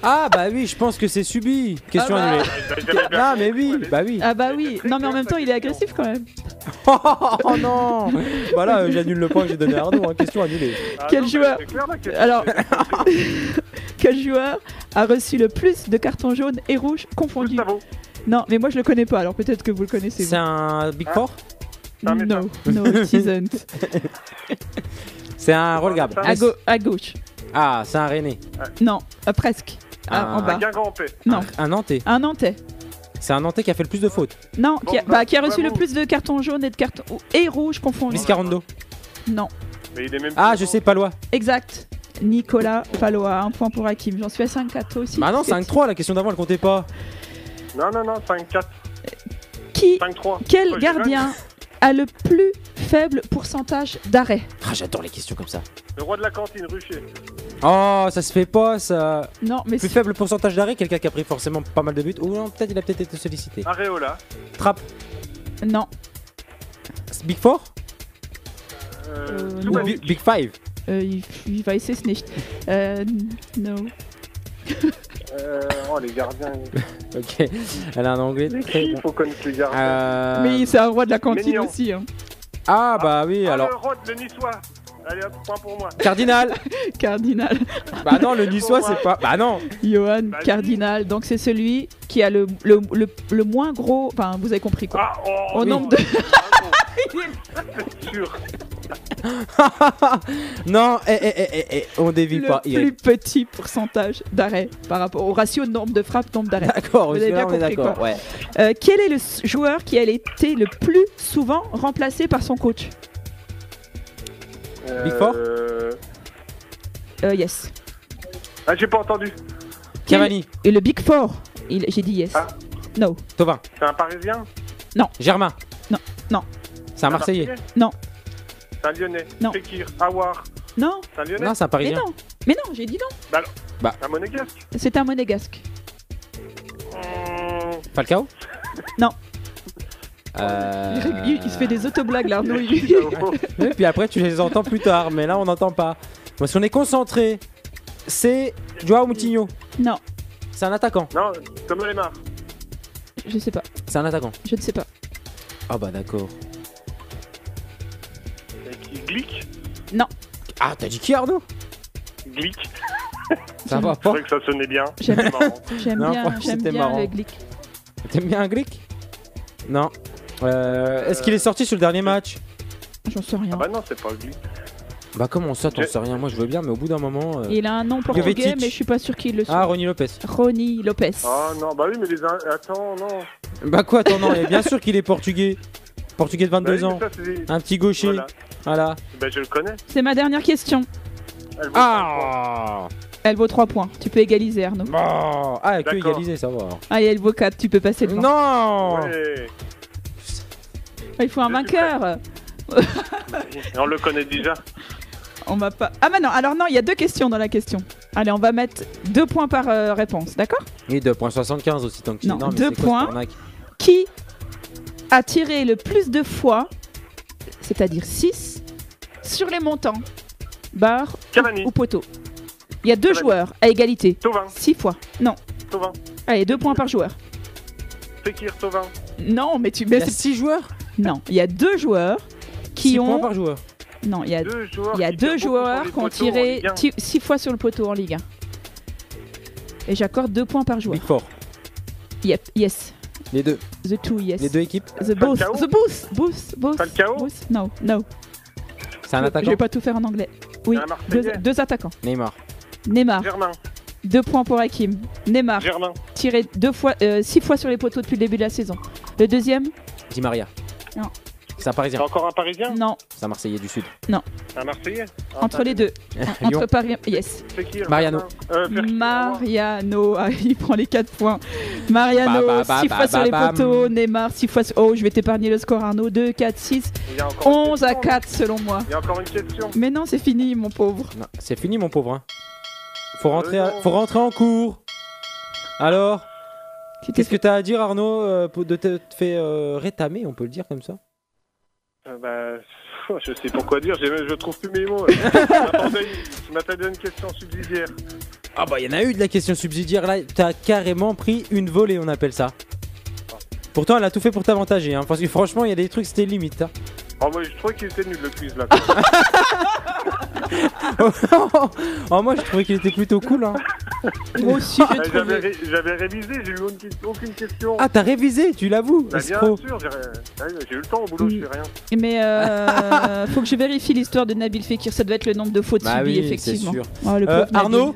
Ah bah oui, je pense que c'est subi. Question Ah bah. annulée. Ah mais oui, bah oui. Ah bah oui. Non mais en même temps, il est agressif quand même. Oh non. Voilà, j'annule le point que j'ai donné à Arnaud. Hein. Question annulée. Ah, Quel non, mais joueur c'est clair, la question. Alors, quel joueur a reçu le plus de cartons jaunes et rouges confondus? Gustavo. Non, mais moi je le connais pas, alors peut-être que vous le connaissez. C'est un Big Four? un médecin. No, it isn't. C'est un Rolgab. À gauche. Ah, c'est un Rennais. Non, presque. Ah, En bas. Un Guingampais. Non, Un Nantais. un Nantais. C'est un Nantais qui a fait le plus de fautes. Non, qui a reçu le Bravo. plus de cartons jaunes et de cartons et rouges confondus. Viscarando. Non, Mais il est même Ah, plus je grand. sais, Palois. exact. Nicolas Palois, un point pour Hakim. J'en suis à 5-4 toi aussi. Bah non, 5-3, la question d'avant elle comptait pas. Non, 5-4. Qui, 5-3. quel Oh, j'ai gardien a le plus faible pourcentage d'arrêt? Ah, j'adore les questions comme ça. Le roi de la cantine, Ruffier. Oh, ça se fait pas ça. Non, mais Plus faible pourcentage d'arrêt, quelqu'un qui a pris forcément pas mal de buts. Ou non, peut-être il a peut-être été sollicité. Areola. Trappe. non. Big Four non. ou Zubanic. Big Five? Il va essayer Snitch. Non. Oh, les gardiens. Ok, elle a un anglais C'est très qui? bon. Faut connaître les gardiens. Mais c'est un roi de la cantine Maignan. aussi. Hein. Ah bah oui, Ah, alors le roi de Niçois. Allez, hop, point pour moi. Cardinal. Cardinal. Bah non, le niçois c'est pas. Bah non. Johan Vas-y. Cardinal. Donc c'est celui qui a le moins gros. Enfin, vous avez compris quoi. Ah, oh, Au oui. nombre de. bravo. C'est sûr. Non, on dévie pas. Le plus petit pourcentage d'arrêt par rapport au ratio de nombre de frappes, nombre d'arrêts. D'accord, Vous avez bien on est compris, d'accord. quoi. Ouais. Quel est le joueur qui a été le plus souvent remplacé par son coach? Big Four Yes. Ah, j'ai pas entendu. Cavani, Et le Big Four? J'ai dit yes. Ah. No. Thauvin, C'est un Parisien? Germain. Non. C'est un Marseillais. Non. C'est un Lyonnais? Non. Fekir, Awar. Non. C'est un Lyonnais? Non, c'est un Mais Parisien. non. Mais non, j'ai dit non. Un Monégasque? C'est un monégasque. Falcao. Non. Euh... Il se fait des autoblagues là, Arnaud. Et puis après, tu les entends plus tard, mais là, on n'entend pas. Parce qu'on est concentré. C'est Joao Moutinho. Non, C'est un attaquant. Non, Thomas Lemar. je sais pas. C'est un attaquant. Je ne sais pas. Ah bah d'accord. Qui Glick? Ah, t'as dit qui, Arnaud? Glick. Ça va C'est pas. vrai que ça sonnait bien. J'aime C'est marrant. Non, bien, franchement, j'aime c'était bien marrant. le Glick. T'aimes bien un Glick? Non. Est-ce qu'il est sorti sur le dernier match? J'en sais rien. Ah bah non, c'est pas Glick. Bah comment ça, t'en sais rien? Moi, je veux bien, mais au bout d'un moment... Il a un nom portugais, Jovetic. mais je suis pas sûr qu'il le soit. Ah, Ronny Lopez. Rony Lopez. Ah non, bah oui, mais attends, non. Bah quoi, attends, non, et bien sûr qu'il est portugais. Portugais de 22 Bah oui, ans. mais ça, c'est... Un petit gaucher. Voilà. Voilà. Bah je le connais. C'est ma dernière question. Elle vaut Ah Elle vaut 3 points. Tu peux égaliser, Arnaud. Bah, ah, que D'accord. égaliser, ça va. Allez, elle vaut 4. Tu peux passer le temps. Non Ouais. Ah, il faut un Je suis vainqueur. On le connaît déjà. On va pas. Ah, bah non. Alors, non, il y a 2 questions dans la question. Allez, on va mettre 2 points par réponse. D'accord? Et 2.75 aussi, tant que Non, mais 2 c'est quoi, points. cette arnaque? Qui a tiré le plus de fois, c'est-à-dire 6, sur les montants, barre Cavani. ou poteau? Il y a 2 Cavani. joueurs à égalité. Tovin. 6 fois. Non. Tovin. Allez, 2 points par joueur. Fekir, Tovin. Non, mais tu Il y mets. a 6 joueurs? Non, il y a 2 joueurs 6 qui points ont. par joueur. Non, il y a Deux joueurs. Il y a qui 2 tirent beaucoup joueurs sur les qui ont poteaux en tiré Ligue 1. 6 fois sur le poteau en Ligue 1. Et j'accorde 2 points par joueur. Big Four. Yep, yes. Les deux. The two, yes. Les deux équipes. The both. Falcao The both. Falcao Both. No, no. C'est un Je attaquant. vais pas tout faire en anglais. Oui, Un Marseillais. 2 attaquants. Neymar. Neymar, Germain. 2 points pour Hakim. Neymar, Germain. tiré 6 fois sur les poteaux depuis le début de la saison. Le deuxième? Di Maria. Non. C'est un Parisien. C'est encore un Parisien? Non, C'est un Marseillais du Sud. Un Marseillais? entre les deux. Entre Lyon. Paris. Yes. Fekir. Mariano. Fekir, Mariano, ah, il prend les 4 points. Mariano, Ba, ba, ba, 6 ba, fois sur ba, les bam. poteaux. Neymar, 6 fois sur... Oh, je vais t'épargner le score, Arnaud. 2, 4, 6, il y a encore une 11 à question, 4 selon moi. Il y a encore une question. Mais non, c'est fini, mon pauvre. Non, c'est fini, mon pauvre. Hein. Faut rentrer, non. faut rentrer en cours. Alors, qu'est-ce que t'as à dire, Arnaud, de te faire rétamer, on peut le dire comme ça? Je sais pas quoi dire, je trouve plus mes mots. Tu m'attendais une question subsidiaire. Ah bah, il y en a eu de la question subsidiaire. Là, t'as carrément pris une volée, on appelle ça. Pourtant, elle a tout fait pour t'avantager, hein, parce que franchement, il y a des trucs, c'était limite. Hein. Oh, moi je trouvais qu'il était nul le quiz là. Oh, moi, je trouvais qu'il était plutôt cool. Hein. Moi aussi, j'ai trouvé. J'avais révisé, j'ai eu aucune question. Ah, t'as révisé, tu l'avoues, Bah, bien escroc. sûr, j'ai eu le temps au boulot, je fais rien. Mais faut que je vérifie l'histoire de Nabil Fekir. Ça doit être le nombre de fautes Bah subies, oui, c'est effectivement. sûr. Oh, le pauvre Nabil. Arnaud,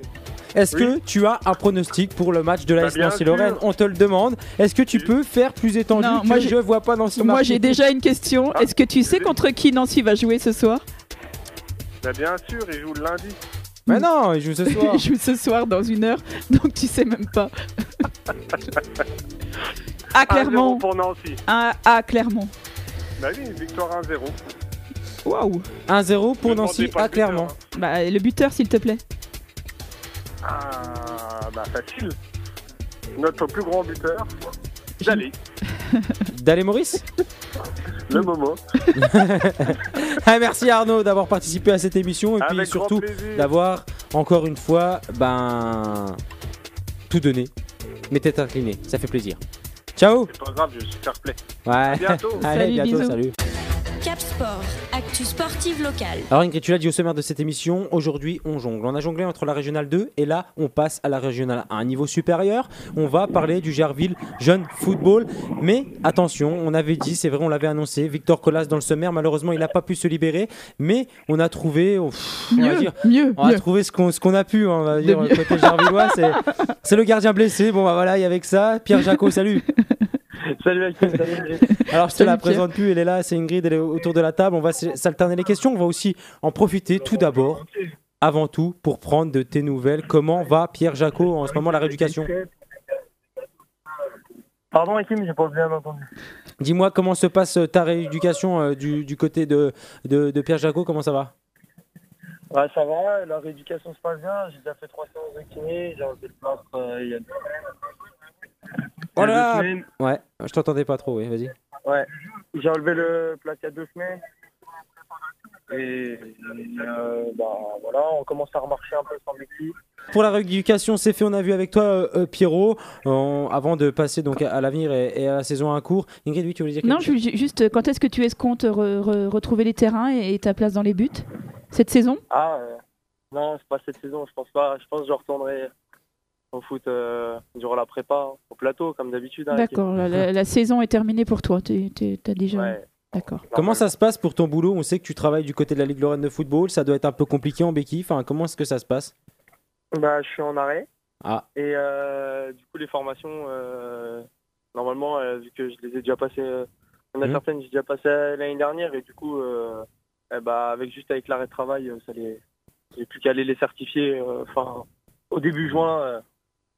est-ce Oui. que tu as un pronostic pour le match de la Bah, bien Nancy-Lorraine? sûr. On te le demande. Est-ce que tu Oui. peux faire plus étendu Non, que moi, je vois pas Nancy Moi, marquer? j'ai déjà une question. Ah, Est-ce que tu sais oui. contre qui Nancy va jouer ce soir? Bah, bien sûr, il joue le lundi. Mais non, il joue ce soir. Il joue ce soir dans 1 heure, donc tu sais même pas. À 1-0 Clermont. pour Nancy. À Clermont. Bah oui, une victoire 1-0. Waouh. 1-0 pour Ne Nancy demandez pas à le buteur, Clermont. hein. Bah, le buteur, s'il te plaît. Ah, bah facile. Notre plus grand buteur, Dali, Dallé Maurice. le Momo. Ah, merci Arnaud d'avoir participé à cette émission et puis Avec surtout grand plaisir. d'avoir encore une fois tout donné. Mais tête inclinée, ça fait plaisir. Ciao. C'est pas grave, je suis fair play. Ouais. À bientôt. Allez, Salut, bientôt, bisous. salut. Cap Sport, actu sportive locale. Alors Ingrid, tu l'as dit au sommaire de cette émission, aujourd'hui on jongle. On a jonglé entre la régionale 2 et là on passe à la régionale 1. Un niveau supérieur, on va parler du Gerville Jeune Football. Mais attention, on avait dit, c'est vrai, on l'avait annoncé, Victor Colas dans le sommaire, malheureusement il n'a pas pu se libérer. Mais on a trouvé, on a trouvé ce qu'on a pu, on va dire, côté Gervillois. C'est le gardien blessé, bon bah voilà, et avec ça, Pierre Jacot, salut. Salut Hakim, salut Ingrid. Alors je te la présente plus, elle est là, c'est Ingrid, elle est autour de la table. On va s'alterner les questions, on va aussi en profiter tout d'abord, avant tout, pour prendre de tes nouvelles. Comment va Pierre Jacot en ce moment, la rééducation? Pardon Hakim, j'ai pas bien entendu. Dis-moi comment se passe ta rééducation du côté de Pierre Jacot, comment ça va? Ouais, ça va, la rééducation se passe bien, j'ai déjà fait 3 séances de kiné, j'ai enlevé le plâtre il y a 2 semaines. Voilà. Ouais, je t'entendais pas trop, oui, vas-y. Ouais, j'ai enlevé le plâtre il y a 2 semaines. Et voilà, on commence à remarcher un peu sans béquille. Pour la rééducation, c'est fait, on a vu avec toi Pierrot, avant de passer donc à l'avenir et à la saison en cours. Ingrid, oui, tu voulais dire quelque chose? Non, juste, quand est-ce que tu escomptes retrouver les terrains et ta place dans les buts cette saison? Non, c'est pas cette saison, je pense pas. Je pense que je retournerai au foot durant la prépa, au plateau, comme d'habitude. D'accord, la saison est terminée pour toi, t'as déjà... Ouais. D'accord. Comment ça se passe pour ton boulot? On sait que tu travailles du côté de la Ligue Lorraine de football, ça doit être un peu compliqué en béquille. Enfin, comment est-ce que ça se passe? Je suis en arrêt. Ah. Et du coup, les formations, normalement, vu que je les ai déjà passées, il y en a certaines j'ai déjà passées l'année dernière, et du coup, avec l'arrêt de travail, j'ai plus qu'à aller les certifier au début juin,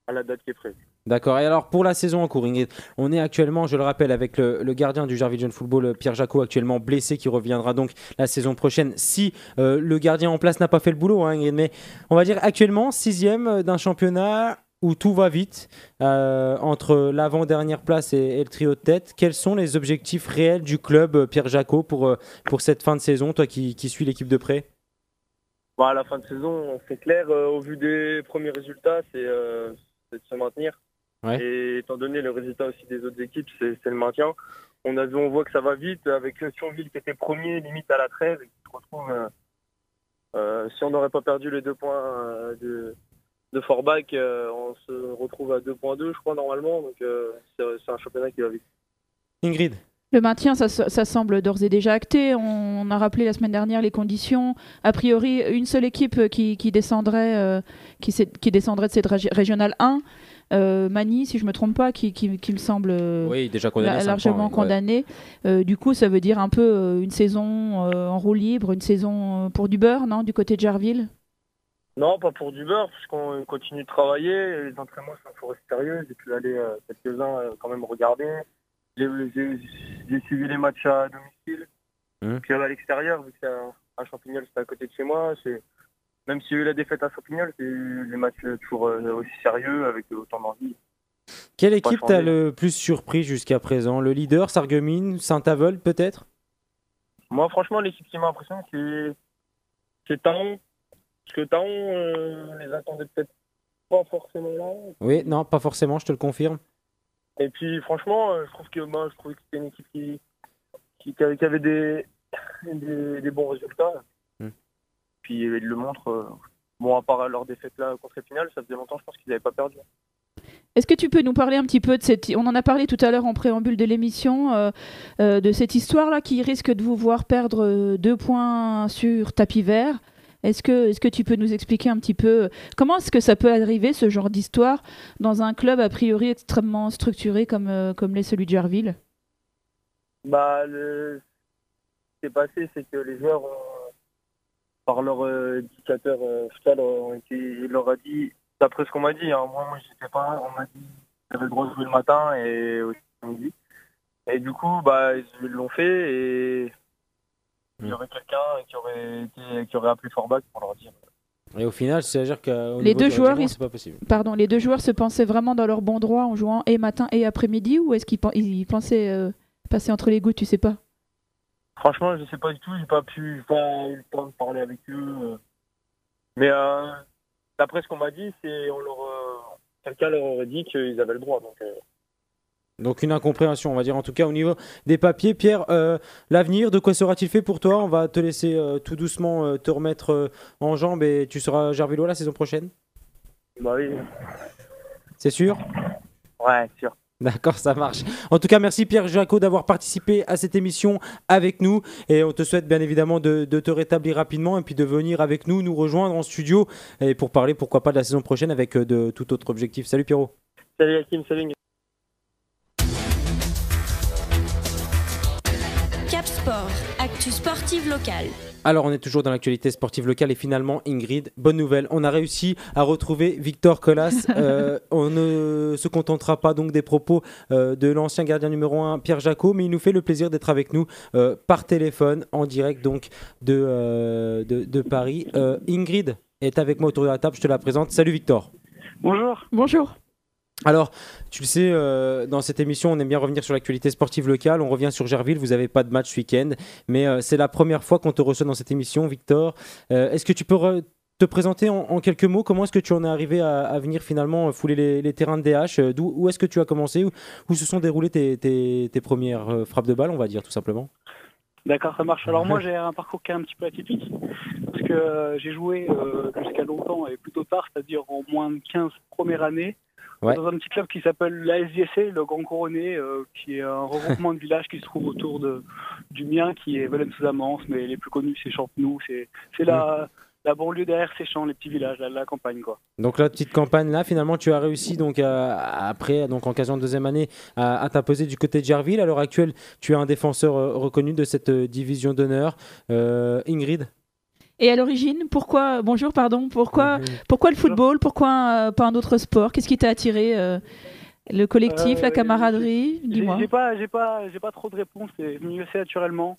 à la date qui est prévue. D'accord. Et alors pour la saison en cours, Ingrid, on est actuellement, je le rappelle, avec le gardien du Gerville Jeune Football, Pierre Jacot, actuellement blessé, qui reviendra donc la saison prochaine si le gardien en place n'a pas fait le boulot, hein, Ingrid. Mais on va dire actuellement 6e d'un championnat où tout va vite, entre l'avant-dernière place et le trio de tête. Quels sont les objectifs réels du club, Pierre Jacot, pour cette fin de saison, toi qui suis l'équipe de près? À la fin de saison, c'est clair, au vu des premiers résultats, c'est de se maintenir. Ouais. Et étant donné le résultat aussi des autres équipes, c'est le maintien. On voit que ça va vite, avec Thionville qui était premier, limite à la 13, et qui se retrouve, si on n'aurait pas perdu les 2 points de Forbach, on se retrouve à 2,2, je crois, normalement. Donc c'est un championnat qui va vite. Ingrid? Le maintien, ça semble d'ores et déjà acté. On a rappelé la semaine dernière les conditions. A priori, une seule équipe qui descendrait de cette régionale 1. Magny, si je ne me trompe pas, qui me semble déjà condamné, largement condamné. Du coup, ça veut dire un peu une saison en roue libre, une saison pour du beurre, non, du côté de Gerville? Non, pas pour du beurre, puisqu'on continue de travailler. Les entraînements sont restés sérieux. J'ai pu aller quelques-uns quand même regarder. J'ai suivi les matchs à domicile. Puis à l'extérieur, vu que à Champignol, c'était à côté de chez moi. Même s'il y a eu la défaite à Champignol, c'est les matchs toujours aussi sérieux, avec autant d'envie. Quelle équipe t'a le plus surpris jusqu'à présent? Le leader, Sarreguemines, Saint-Avold peut-être? Moi, franchement, l'équipe qui m'a impressionné, c'est Taon. Parce que Taon, les attendait peut-être pas forcément là. Oui, non, pas forcément, je te le confirme. Et puis, franchement, je trouvais que c'était une équipe qui avait des bons résultats. Puis ils le montrent. À part leur défaite là contre Épinal, ça faisait longtemps, je pense qu'ils n'avaient pas perdu. Est-ce que tu peux nous parler un petit peu de on en a parlé tout à l'heure en préambule de l'émission, de cette histoire-là qui risque de vous voir perdre 2 points sur tapis vert. Est-ce que tu peux nous expliquer un petit peu comment est-ce que ça peut arriver, ce genre d'histoire, dans un club a priori extrêmement structuré comme l'est celui de Gerville? Ce qui s'est passé, c'est que les joueurs par leur éducateur fiscal, il leur a dit, d'après ce qu'on m'a dit, hein, moi j'étais pas là, on m'a dit qu'ils avaient le droit de jouer le matin et aussi le midi. Et du coup, ils l'ont fait et il y aurait quelqu'un qui aurait appelé Forbach pour leur dire. Et au final, c'est-à-dire que les deux joueurs, c'est pas possible. Pardon, les 2 joueurs se pensaient vraiment dans leur bon droit en jouant et matin et après-midi, ou est-ce qu'ils pensaient passer entre les gouttes, tu sais pas? Franchement, je sais pas du tout, j'ai pas eu le temps de parler avec eux. Mais d'après ce qu'on m'a dit, quelqu'un leur aurait dit qu'ils avaient le droit. Donc, Donc une incompréhension, on va dire, en tout cas au niveau des papiers. Pierre, l'avenir, de quoi sera-t-il fait pour toi? On va te laisser tout doucement te remettre en jambes et tu seras Gervillois la saison prochaine? Bah oui. C'est sûr? Ouais, sûr. D'accord, ça marche. En tout cas, merci Pierre Jacot d'avoir participé à cette émission avec nous et on te souhaite bien évidemment de te rétablir rapidement et puis de venir avec nous rejoindre en studio et pour parler pourquoi pas de la saison prochaine avec de tout autre objectif. Salut Pierrot. Salut Hakim, salut. Cap Sport, actu sportive locale. Alors on est toujours dans l'actualité sportive locale et finalement Ingrid, bonne nouvelle, on a réussi à retrouver Victor Colas. On ne se contentera pas donc des propos de l'ancien gardien numéro 1 Pierre Jacot, mais il nous fait le plaisir d'être avec nous par téléphone en direct donc de Paris. Ingrid est avec moi autour de la table, je te la présente. Salut Victor. Bonjour. Bonjour. Alors, tu le sais, dans cette émission, on aime bien revenir sur l'actualité sportive locale. On revient sur Gerville. Vous n'avez pas de match ce week-end, mais c'est la première fois qu'on te reçoit dans cette émission, Victor. Est-ce que tu peux te présenter en quelques mots? Comment est-ce que tu en es arrivé à venir finalement fouler les terrains de DH? Où est-ce que tu as commencé? Où se sont déroulées tes premières frappes de balle, on va dire, tout simplement? D'accord, ça marche. Alors moi j'ai un parcours qui est un petit peu atypique parce que j'ai joué jusqu'à longtemps et plutôt tard, c'est-à-dire en moins de 15 premières années. Ouais. Dans un petit club qui s'appelle l'ASJC, le Grand Couronné, qui est un regroupement de villages qui se trouve autour du mien, qui est Velen-sous-Amance, mais les plus connus c'est Champenoux, c'est la banlieue derrière ces champs, les petits villages, la campagne quoi. Donc la petite campagne là, finalement tu as réussi donc après donc en occasion de deuxième année à t'imposer du côté de Gerville. À l'heure actuelle, tu es un défenseur reconnu de cette division d'honneur. Ingrid. Et à l'origine, pourquoi le football? Pourquoi pas un autre sport? Qu'est-ce qui t'a attiré? Le collectif, la camaraderie? Dis-moi. J'ai pas trop de réponses, c'est venu assez naturellement.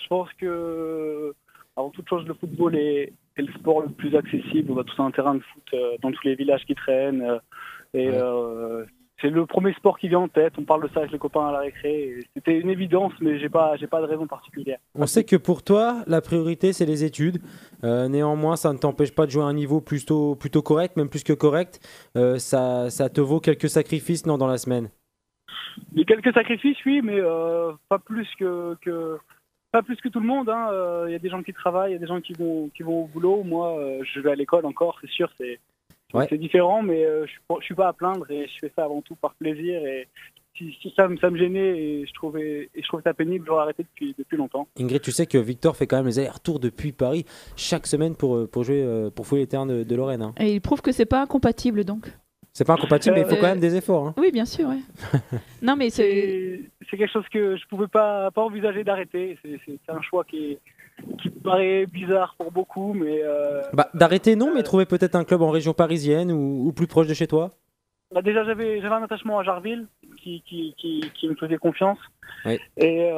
Je pense que, avant toute chose, le football est le sport le plus accessible. On va tous à un terrain de foot dans tous les villages qui traînent. C'est le premier sport qui vient en tête. On parle de ça avec les copains à la récré. C'était une évidence, mais j'ai pas de raison particulière. On sait que pour toi, la priorité, c'est les études. Néanmoins, ça ne t'empêche pas de jouer à un niveau plutôt correct, même plus que correct. Ça te vaut quelques sacrifices, non, dans la semaine? Mais quelques sacrifices, oui, mais pas plus que tout le monde. Il y a des gens qui travaillent, il y a des gens qui vont au boulot. Moi, je vais à l'école encore, c'est sûr, c'est différent, mais je suis pas à plaindre et je fais ça avant tout par plaisir. Et si ça me gênait et je trouvais ça pénible, j'aurais arrêté depuis longtemps. Ingrid, tu sais que Victor fait quand même les allers-retours depuis Paris chaque semaine pour jouer, pour fouler les terrains de Lorraine. Hein. Et il prouve que c'est pas incompatible donc. C'est pas incompatible, mais il faut quand même des efforts. Hein. Oui, bien sûr. Ouais. Non, mais c'est quelque chose que je pouvais pas envisager d'arrêter. C'est un choix qui paraît bizarre pour beaucoup, mais... d'arrêter, non, mais trouver peut-être un club en région parisienne ou plus proche de chez toi. Déjà, j'avais un attachement à Jarville qui me faisait confiance. Oui. Et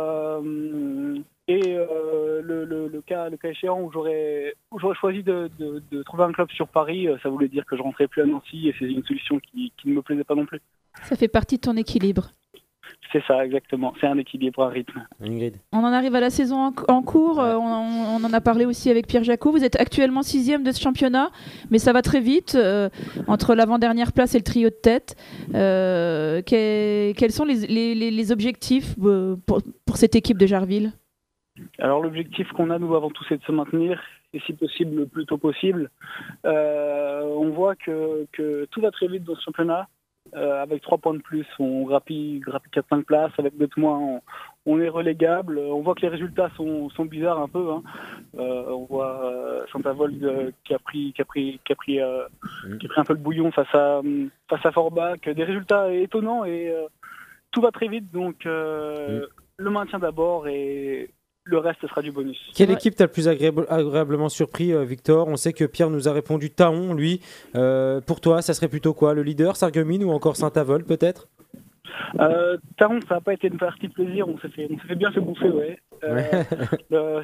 le cas échéant où j'aurais choisi de trouver un club sur Paris, ça voulait dire que je rentrais plus à Nancy et c'est une solution qui ne me plaisait pas non plus. Ça fait partie de ton équilibre. C'est ça, exactement. C'est un équilibre, un rythme. Ingrid. On en arrive à la saison en cours. On en a parlé aussi avec Pierre Jacot. Vous êtes actuellement 6e de ce championnat, mais ça va très vite. Entre l'avant-dernière place et le trio de tête, quels sont les objectifs pour cette équipe de Jarville? Alors l'objectif qu'on a, nous, avant tout, c'est de se maintenir, et si possible, le plus tôt possible. On voit que tout va très vite dans ce championnat. Avec 3 points de plus, on grappille 4-5 places. Avec 2 moins, on est relégable. On voit que les résultats sont bizarres un peu. Hein. On voit Saint-Avold qui a pris un peu le bouillon face à Forbach. Des résultats étonnants et tout va très vite. Donc le maintien d'abord et le reste sera du bonus. Quelle équipe t'a le plus agréablement surpris, Victor? On sait que Pierre nous a répondu Taon, lui. Pour toi, ça serait plutôt quoi? Le leader, Sarreguemines ou encore Saint-Avold, peut-être? Taon, ça n'a pas été une partie de plaisir. On s'est fait bien fait bouffer, ouais.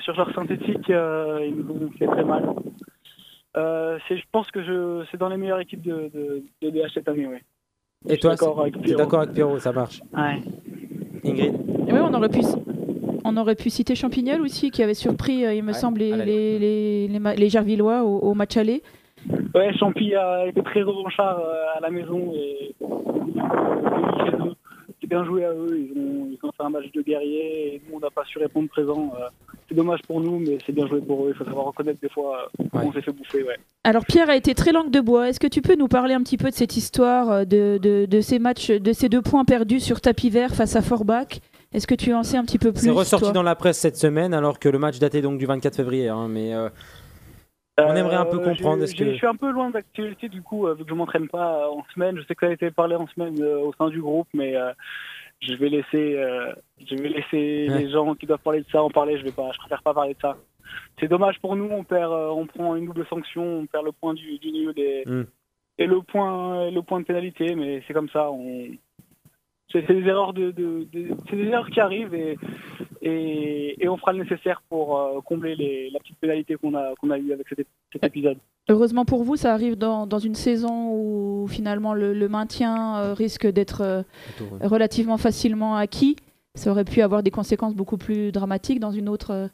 Sur leur synthétique, ils nous ont fait très mal. Je pense que c'est dans les meilleures équipes de DH cette année, ouais. Et toi, tu es d'accord avec Pierrot, ça marche? Ouais. Ingrid? Oui, on aurait pu citer Champignol aussi, qui avait surpris, il me semble, les Gervillois au match aller. Ouais, Champy a été très revanchard à la maison et bien joué à eux. Ils ont fait un match de guerrier et nous, on n'a pas su répondre présent. C'est dommage pour nous, mais c'est bien joué pour eux. Il faut savoir reconnaître des fois on s'est fait bouffer. Ouais. Alors Pierre a été très langue de bois. Est-ce que tu peux nous parler un petit peu de cette histoire, de ces matchs, de ces 2 points perdus sur tapis vert face à Forbach? Est-ce que tu en sais un petit peu plus? C'est ressorti toi dans la presse cette semaine, alors que le match datait donc du 24 février. Mais on aimerait un peu comprendre. Je suis un peu loin d'actualité du coup, vu que je m'entraîne pas en semaine. Je sais que ça a été parlé en semaine au sein du groupe, mais je vais laisser les gens qui doivent parler de ça en parler. Je préfère pas parler de ça. C'est dommage pour nous. On prend une double sanction, on perd le point du niveau et le point de pénalité, mais c'est comme ça. C'est des erreurs c'est des erreurs qui arrivent et on fera le nécessaire pour combler la petite pénalité qu'on a eue avec cet épisode. Heureusement pour vous, ça arrive dans une saison où finalement le maintien risque d'être relativement facilement acquis. Ça aurait pu avoir des conséquences beaucoup plus dramatiques dans une autre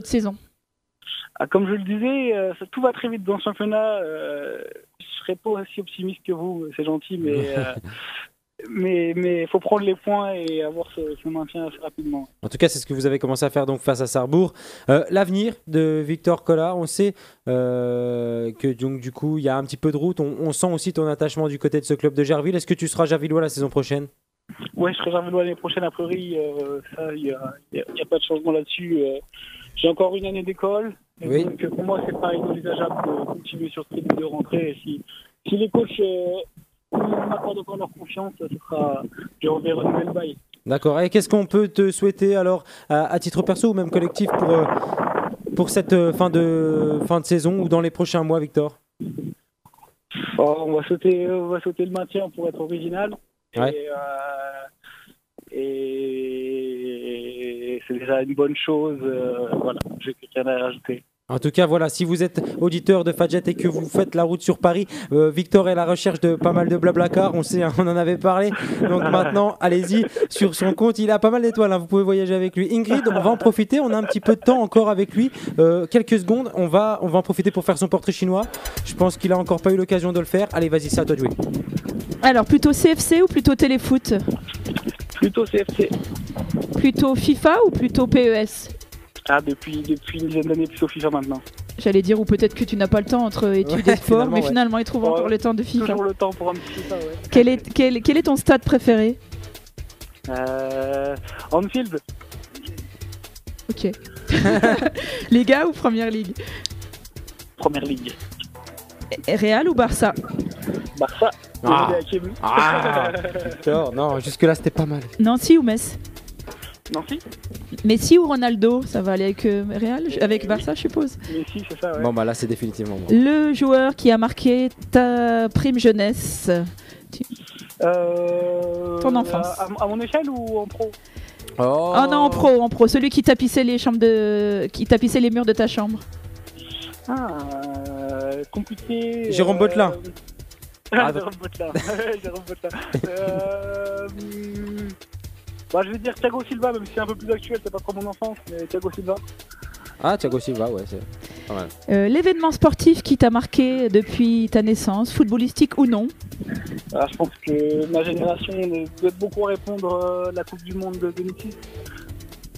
saison. Comme je le disais, tout va très vite dans le championnat. Je serais pas aussi optimiste que vous, c'est gentil, mais il faut prendre les points et avoir ce maintien assez rapidement. En tout cas, c'est ce que vous avez commencé à faire donc face à Sarrebourg. L'avenir de Victor Collard, on sait que donc, du coup, il y a un petit peu de route. On sent aussi ton attachement du côté de ce club de Gerville. Est-ce que tu seras Gervillois la saison prochaine? Oui, je serai Gervillois l'année prochaine, a priori. Il n'y a pas de changement là-dessus. J'ai encore une année d'école. Oui. Donc, pour moi, c'est pas inenvisageable de continuer sur ce rythme de rentrée. Si les coachs m'accordent encore leur confiance, je reverrai une nouvelle bail. D'accord. Et qu'est-ce qu'on peut te souhaiter alors à titre perso ou même collectif pour cette fin de saison ou dans les prochains mois, Victor? On va sauter le maintien pour être original. Ouais. Et c'est déjà une bonne chose. Voilà, j'ai rien à rajouter. En tout cas, voilà, si vous êtes auditeur de Fadjet et que vous faites la route sur Paris, Victor est à la recherche de pas mal de blablacar, on sait, on en avait parlé. Donc maintenant, allez-y sur son compte, il a pas mal d'étoiles, vous pouvez voyager avec lui. Ingrid, on va en profiter, on a un petit peu de temps encore avec lui, quelques secondes, on va en profiter pour faire son portrait chinois. Je pense qu'il a encore pas eu l'occasion de le faire. Allez, vas-y, c'est à toi de jouer. Alors, plutôt CFC ou plutôt téléfoot? Plutôt CFC. Plutôt FIFA ou plutôt PES? Depuis une dizaine d'années, plutôt FIFA maintenant. J'allais dire, ou peut-être que tu n'as pas le temps entre études et sport, mais finalement, il trouve encore le temps de FIFA. Toujours le temps pour un petit FIFA, ouais. Quel est ton stade préféré? Anfield. Ok. Liga ou Première Ligue? Première Ligue. Real ou Barça? Barça. Victor, non, jusque-là, c'était pas mal. Nancy ou Metz? Nancy. Messi ou Ronaldo? Ça va aller avec Real, avec Barça, je suppose. Messi, c'est ça, ouais. Bon, bah là, c'est définitivement bon. Le joueur qui a marqué ta prime jeunesse? Ton enfance. À mon échelle ou en pro? Oh non, en pro. Celui qui tapissait les murs de ta chambre. Compliqué. Jérôme Bottelin. Jérôme Bottelin. Je vais dire Thiago Silva, même si c'est un peu plus actuel, c'est pas trop mon enfance, mais Thiago Silva. Thiago Silva, ouais, c'est pas mal. L'événement sportif qui t'a marqué depuis ta naissance, footballistique ou non? Je pense que ma génération doit beaucoup répondre à la Coupe du Monde de 2006.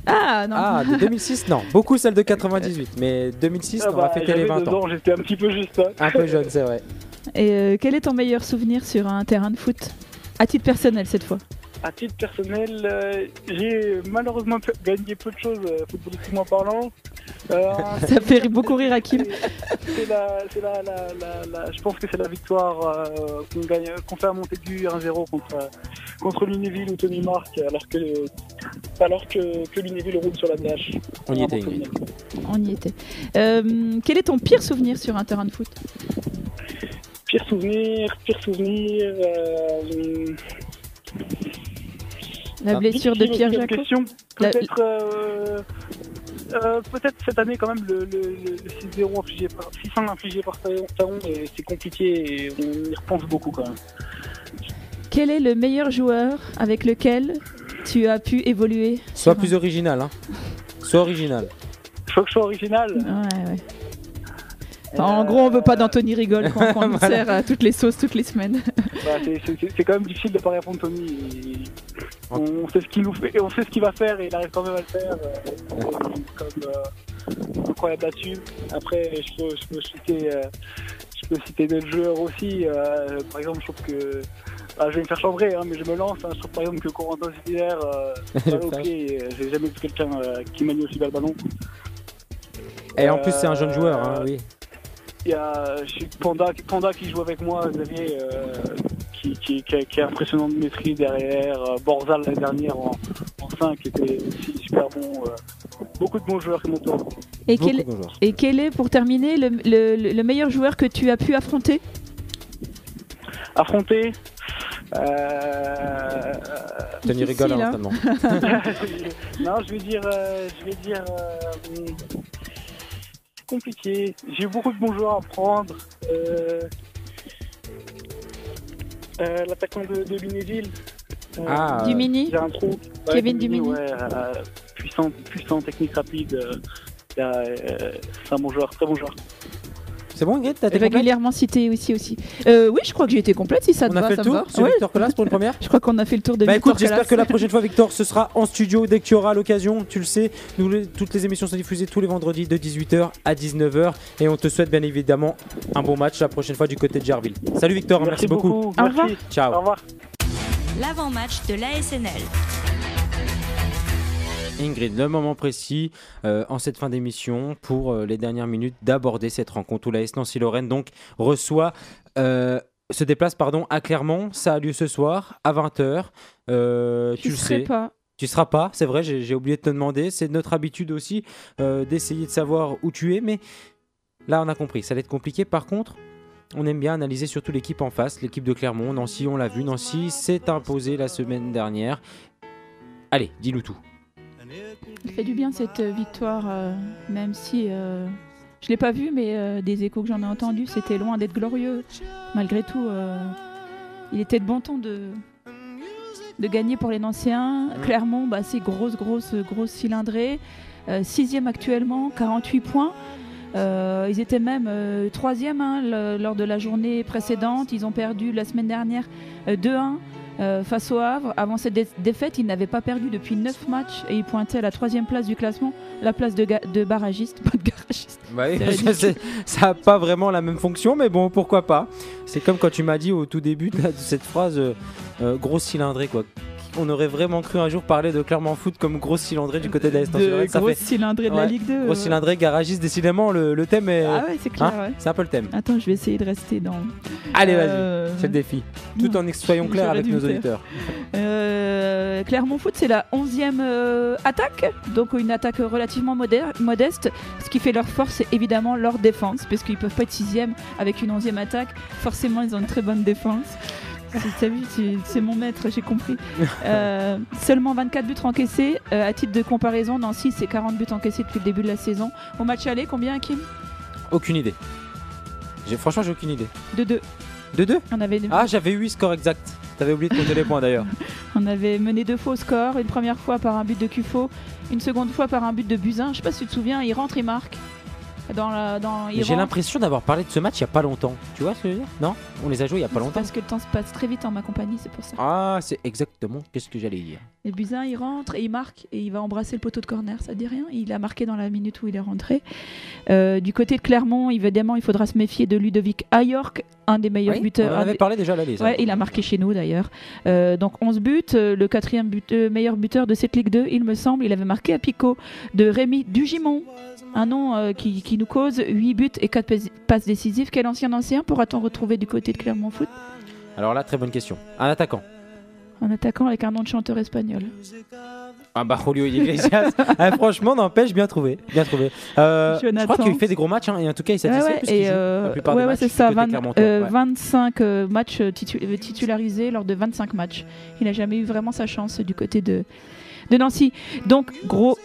Non. De 2006, non. Beaucoup celle de 98, mais 2006, on va fêter les 20 ans. J'étais un petit peu juste. Un peu jeune, c'est vrai. Et quel est ton meilleur souvenir sur un terrain de foot? À titre personnel, cette fois. À titre personnel, j'ai malheureusement gagné peu de choses footballistiquement parlant. Ça fait beaucoup rire Hakim. Je pense que c'est la victoire qu'on fait à Montaigu 1-0 contre Lunéville ou Tony Marc, alors que Lunéville roule sur la DH. On y était. Quel est ton pire souvenir sur un terrain de foot? Pire souvenir. La blessure de Pierre Jacot. Peut-être cette année quand même le 6-0 infligé par Taron, et c'est compliqué et on y repense beaucoup quand même. Quel est le meilleur joueur avec lequel tu as pu évoluer? Sois plus original, hein. Sois original. Faut que je sois original. Ouais. En gros, on veut pas d'Anthony Rigol qu'on nous sert à toutes les sauces toutes les semaines. C'est quand même difficile de pas répondre Tony. On sait ce qu'il nous fait, on sait ce qu'il va faire et il arrive quand même à le faire. Incroyable là-dessus. Après, je peux citer d'autres joueurs aussi. Par exemple, je trouve que je vais me faire chambrer, mais je me lance. Je trouve par exemple que Corentin Zidler, au pied, j'ai jamais vu quelqu'un qui manie aussi bien le ballon. Et en plus, c'est un jeune joueur, oui. Il y a Panda qui joue avec moi, Xavier, qui est impressionnant de maîtrise derrière. Borzal l'année dernière en 5 était aussi super bon. Beaucoup de bons joueurs qui m'entourent. Et quel est, pour terminer, le meilleur joueur que tu as pu affronter ? Tony rigole notamment. Non, je vais dire c'est compliqué. J'ai eu beaucoup de bons joueurs à prendre. L'attaquant de Lunéville. Dumini. J'ai un trou. Kevin Dumini. Puissant, technique rapide. C'est un bon joueur, très bon joueur. C'est bon, Ingrid, t'as été régulièrement cité aussi. Oui, je crois que j'ai été complète, si ça te va. On a fait le tour sur Victor Colas pour une première. Je crois qu'on a fait le tour de Victor Colas. J'espère que la prochaine fois, Victor, ce sera en studio dès que tu auras l'occasion. Tu le sais, toutes les émissions sont diffusées tous les vendredis de 18h à 19h. Et on te souhaite bien évidemment un bon match la prochaine fois du côté de Gerville. Salut Victor, merci beaucoup. Au revoir. Ciao. Au revoir. L'avant-match de l'ASNL. Ingrid, le moment précis en cette fin d'émission pour les dernières minutes d'aborder cette rencontre où l'AS Nancy-Lorraine donc se déplace à Clermont. Ça a lieu ce soir à 20h. Tu le sais. Tu seras pas, c'est vrai, j'ai oublié de te demander. C'est notre habitude aussi d'essayer de savoir où tu es, mais là on a compris, ça allait être compliqué. Par contre, on aime bien analyser surtout l'équipe en face, l'équipe de Clermont. Nancy, on l'a vu, Nancy s'est imposée la semaine dernière. Allez, dis-nous tout. Il fait du bien cette victoire, même si je ne l'ai pas vue, mais des échos que j'en ai entendus, c'était loin d'être glorieux. Malgré tout, il était de bon ton de gagner pour les Nancéens. Clermont, c'est grosse cylindrée. 6e actuellement, 48 points. Ils étaient même 3e lors de la journée précédente. Ils ont perdu la semaine dernière 2-1. Face au Havre. Avant cette défaite, ils n'avaient pas perdu depuis 9 matchs et ils pointaient à la 3e place du classement, la place de barragiste, pas de garagiste. Ça n'a pas vraiment la même fonction, mais bon, pourquoi pas. C'est comme quand tu m'as dit au tout début de cette phrase grosse cylindrée, quoi. On aurait vraiment cru un jour parler de Clermont Foot comme grosse cylindrée du côté de l'AS Nancy-Lorraine. Grosse cylindrée de la Ligue 2. Grosse cylindrée, garagiste, décidément, le thème est... Ah ouais, c'est clair. C'est un peu le thème. Attends, je vais essayer de rester dans... Allez, vas-y, c'est le défi. Tout en soyons clairs avec nos auditeurs. Clermont Foot, c'est la 11e attaque, donc une attaque relativement modeste. Ce qui fait leur force, c'est évidemment leur défense, parce qu'ils ne peuvent pas être 6e avec une 11e attaque. Forcément, ils ont une très bonne défense. T'as vu, c'est mon maître, j'ai compris. Seulement 24 buts encaissés. À titre de comparaison, Nancy, c'est 40 buts encaissés depuis le début de la saison. Au match aller, combien, Hakim ? Aucune idée. Franchement, j'ai aucune idée. 2-2. 2-2 ? Ah, j'avais 8 scores exacts. T'avais oublié de compter les points d'ailleurs. On avait mené 2 faux scores. Une première fois par un but de Cufo, une seconde fois par un but de Buzyn. Je sais pas si tu te souviens, il rentre, il marque. J'ai l'impression d'avoir parlé de ce match il n'y a pas longtemps. Tu vois ce que je veux dire ? Non ? On les a joués il n'y a pas longtemps. Parce que le temps se passe très vite en ma compagnie, c'est pour ça. Ah, c'est exactement ce que j'allais dire. Et Buzyn, il rentre et il marque et il va embrasser le poteau de corner, ça dit rien. Il a marqué dans la minute où il est rentré. Du côté de Clermont, évidemment, il faudra se méfier de Ludovic Ajorc, un des meilleurs buteurs. On en avait parlé déjà là, Ouais, il a marqué chez nous d'ailleurs. Donc 11 buts, le 4e meilleur buteur de cette Ligue 2, il me semble. Il avait marqué à Pico de Rémi Dugimon. Un nom qui nous cause 8 buts et 4 passes décisives. Quel ancien pourra-t-on retrouver du côté de Clermont Foot ? Alors là, très bonne question. Un attaquant. Un attaquant avec un nom de chanteur espagnol. Julio Iglesias. Franchement, n'empêche, bien trouvé. Je crois qu'il fait des gros matchs et en tout cas, il satisfait puisqu'il joue la plupart des matchs. C'est ça. 25 matchs titularisés lors de 25 matchs. Il n'a jamais eu vraiment sa chance du côté de Nancy. Donc, gros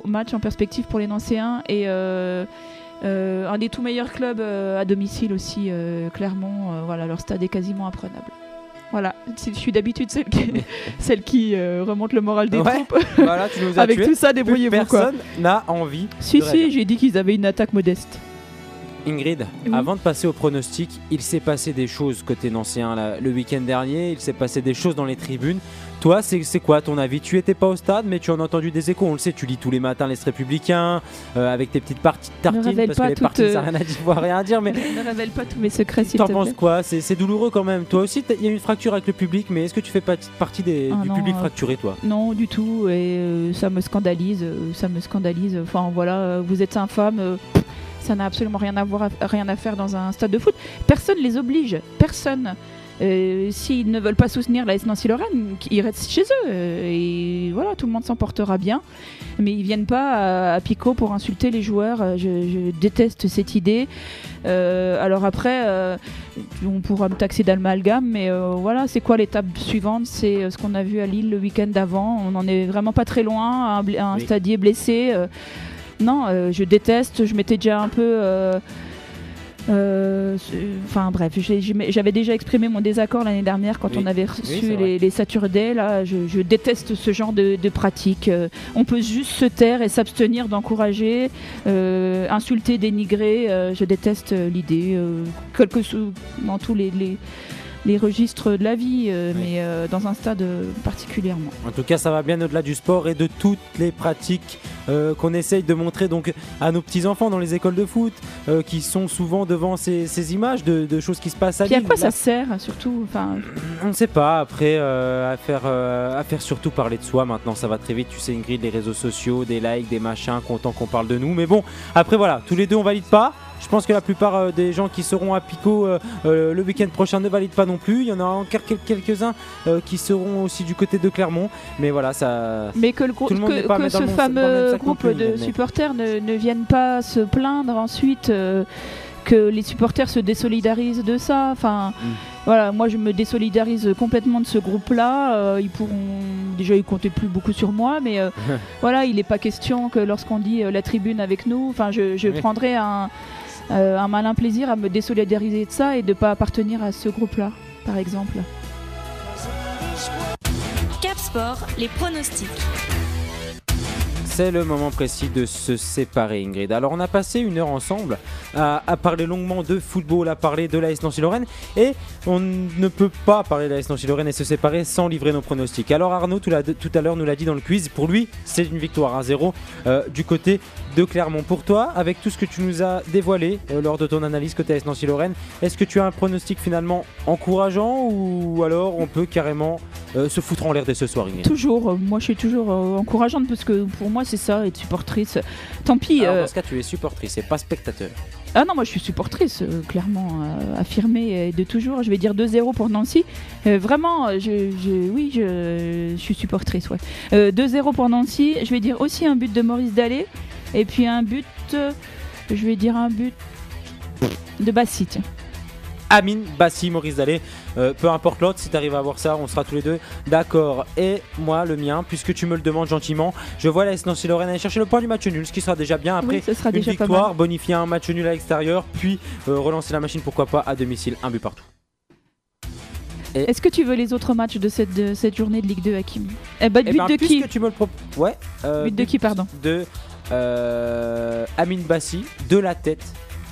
match en perspective pour les Nancéens et un des tout meilleurs clubs à domicile aussi, Clermont. Leur stade est quasiment imprenable. Voilà, je suis d'habitude celle qui remonte le moral des troupes. Voilà, tu nous as avec tué. Tout ça, débrouillez-vous. Personne n'a envie. Si, j'ai dit qu'ils avaient une attaque modeste. Ingrid, avant de passer au pronostic, il s'est passé des choses côté nancéen le week-end dernier, il s'est passé des choses dans les tribunes. Toi, c'est quoi ton avis? Tu étais pas au stade, mais tu en as entendu des échos. On le sait, tu lis tous les matins l'Est républicain avec tes petites parties de tartines, parce que les parties, ça n'a rien à dire. Mais ne révèle pas tous mes secrets, s'il te plaît. T'en penses quoi? C'est douloureux quand même. Toi aussi, il y a une fracture avec le public, mais est-ce que tu fais partie du public fracturé, toi? Non, du tout. Et ça me scandalise. Enfin, voilà, vous êtes infâme. Ça n'a absolument rien à faire dans un stade de foot. Personne les oblige. Personne. S'ils ne veulent pas soutenir la AS Nancy-Lorraine, ils restent chez eux. Et voilà, tout le monde s'en portera bien. Mais ils viennent pas à Pico pour insulter les joueurs. Je déteste cette idée. Alors après, on pourra me taxer d'amalgame, mais voilà, c'est quoi l'étape suivante? C'est ce qu'on a vu à Lille le week-end d'avant. On n'en est vraiment pas très loin. Un stadier blessé. Non, je déteste. Je m'étais déjà un peu... Enfin bref, j'avais déjà exprimé mon désaccord l'année dernière quand on avait reçu les Saturday. Là, je déteste ce genre de pratique. On peut juste se taire et s'abstenir d'encourager, insulter, dénigrer. Je déteste l'idée, dans tous les registres de la vie, mais dans un stade particulièrement. En tout cas, ça va bien au-delà du sport et de toutes les pratiques qu'on essaye de montrer donc à nos petits-enfants dans les écoles de foot, qui sont souvent devant ces images de choses qui se passent à Lille. Puis à quoi ça sert, surtout? On ne sait pas. Après, à faire surtout parler de soi. Maintenant, ça va très vite. Tu sais, Ingrid, les réseaux sociaux, des likes, des machins, content qu'on parle de nous. Mais bon, après, voilà, tous les deux, on valide pas. Je pense que la plupart des gens qui seront à Pico le week-end prochain ne valident pas non plus. Il y en a encore quelques-uns qui seront aussi du côté de Clermont. Mais voilà, ça. Mais que ce fameux groupe de supporters ne viennent pas se plaindre ensuite que les supporters se désolidarisent de ça. Enfin, voilà, moi je me désolidarise complètement de ce groupe-là. Ils pourront déjà, ils comptaient plus beaucoup sur moi, mais voilà, il n'est pas question que lorsqu'on dit la tribune avec nous, enfin, je prendrai un malin plaisir à me désolidariser de ça et de ne pas appartenir à ce groupe-là, par exemple. Cap Sport, les pronostics. C'est le moment précis de se séparer, Ingrid. Alors on a passé une heure ensemble à parler longuement de football, à parler de l'AS Nancy-Lorraine, et on ne peut pas parler de l'AS Nancy-Lorraine et se séparer sans livrer nos pronostics. Alors Arnaud tout à l'heure nous l'a dit dans le quiz, pour lui c'est une victoire 1-0 du côté de Clermont. Pour toi, avec tout ce que tu nous as dévoilé lors de ton analyse côté AS Nancy-Lorraine, est-ce que tu as un pronostic finalement encourageant, ou alors on peut carrément se foutre en l'air dès ce soir, Ingrid? Toujours, moi je suis toujours encourageante, parce que pour moi c'est ça, être supportrice. Tant pis. Alors dans ce cas tu es supportrice et pas spectateur. Ah non, moi je suis supportrice, clairement, affirmée de toujours. Je vais dire 2-0 pour Nancy. Vraiment, je suis supportrice, ouais. 2-0 pour Nancy. Je vais dire aussi un but de Maurice Dallet. Et puis un but de Bassi. Amine Bassi, Maurice Dallet, peu importe l'autre, si tu arrives à avoir ça, on sera tous les deux d'accord. Et moi, le mien, puisque tu me le demandes gentiment, je vois l'AS Nancy-Lorraine aller chercher le point du match nul, ce qui sera déjà bien. Après une victoire, bonifier un match nul à l'extérieur, puis relancer la machine, pourquoi pas, à domicile, un but partout. Est-ce que tu veux les autres matchs de cette journée de Ligue 2, Hakim? But de qui? Tu me le ouais. But de qui, pardon? De Amine Bassi, de la tête.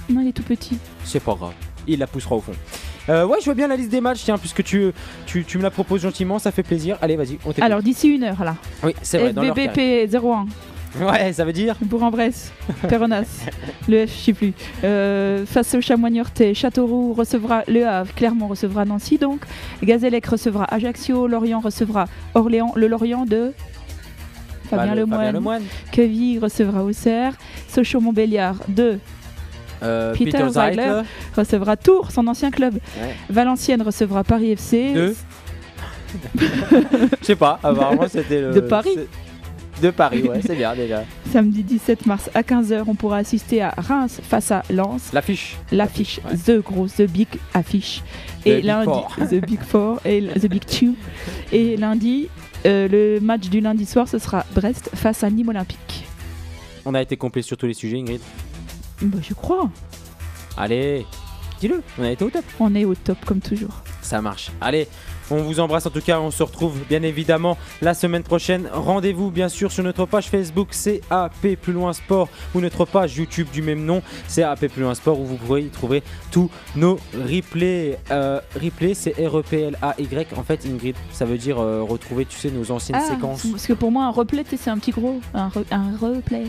Non, il est tout petit. C'est pas grave, il la poussera au fond. Ouais, je vois bien la liste des matchs, tiens, puisque tu me la proposes gentiment, ça fait plaisir. Allez, vas-y, on t'écoute. Alors, d'ici une heure, là. Oui, c'est vrai, dans l'heure carrée. FBBP 01. Ouais, ça veut dire Bourg-en-Bresse, Péronas, le F, je sais plus. Face au Chamois-Niortais, Châteauroux recevra Le Havre, Clermont recevra Nancy, donc. Gazélec recevra Ajaccio, Lorient recevra Orléans, le Lorient de Fabien Lemoine. Quevilly recevra Auxerre, Sochaux-Montbéliard de Peter Zeidler recevra Tours, son ancien club. Ouais. Valenciennes recevra Paris FC. Je sais pas, apparemment c'était de Paris. De Paris, ouais, c'est bien déjà. Samedi 17 mars à 15h, on pourra assister à Reims face à Lens. L'affiche, ouais. The Big Affiche. Et lundi, The Big Four et The Big Two. Et lundi, le match du lundi soir, ce sera Brest face à Nîmes Olympique. On a été complet sur tous les sujets, Ingrid? Bah, je crois. Allez, dis-le, on a été au top. On est au top comme toujours. Ça marche. Allez, On vous embrasse en tout cas, on se retrouve bien évidemment la semaine prochaine. Rendez-vous bien sûr sur notre page Facebook CAP plus loin sport ou notre page YouTube du même nom CAP plus loin sport où vous pourrez y trouver tous nos replays. Replay c'est REPLAY en fait Ingrid, ça veut dire retrouver tu sais nos anciennes séquences. Parce que pour moi un replay c'est un petit gros, un replay.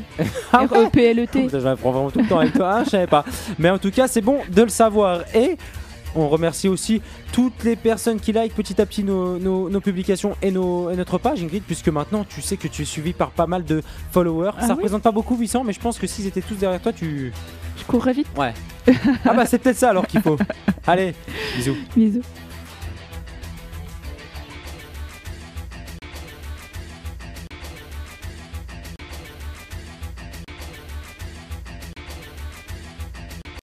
REPLET. Je m'apprends vraiment tout le temps avec toi, je savais pas. Mais en tout cas c'est bon de le savoir et on remercie aussi toutes les personnes qui like petit à petit nos publications et notre page Ingrid, puisque maintenant tu sais que tu es suivi par pas mal de followers. Ça représente pas beaucoup 800, mais je pense que s'ils étaient tous derrière toi, je courrais vite. Ouais. Ah bah c'est peut-être ça alors qu'il faut. Allez, bisous. Bisous.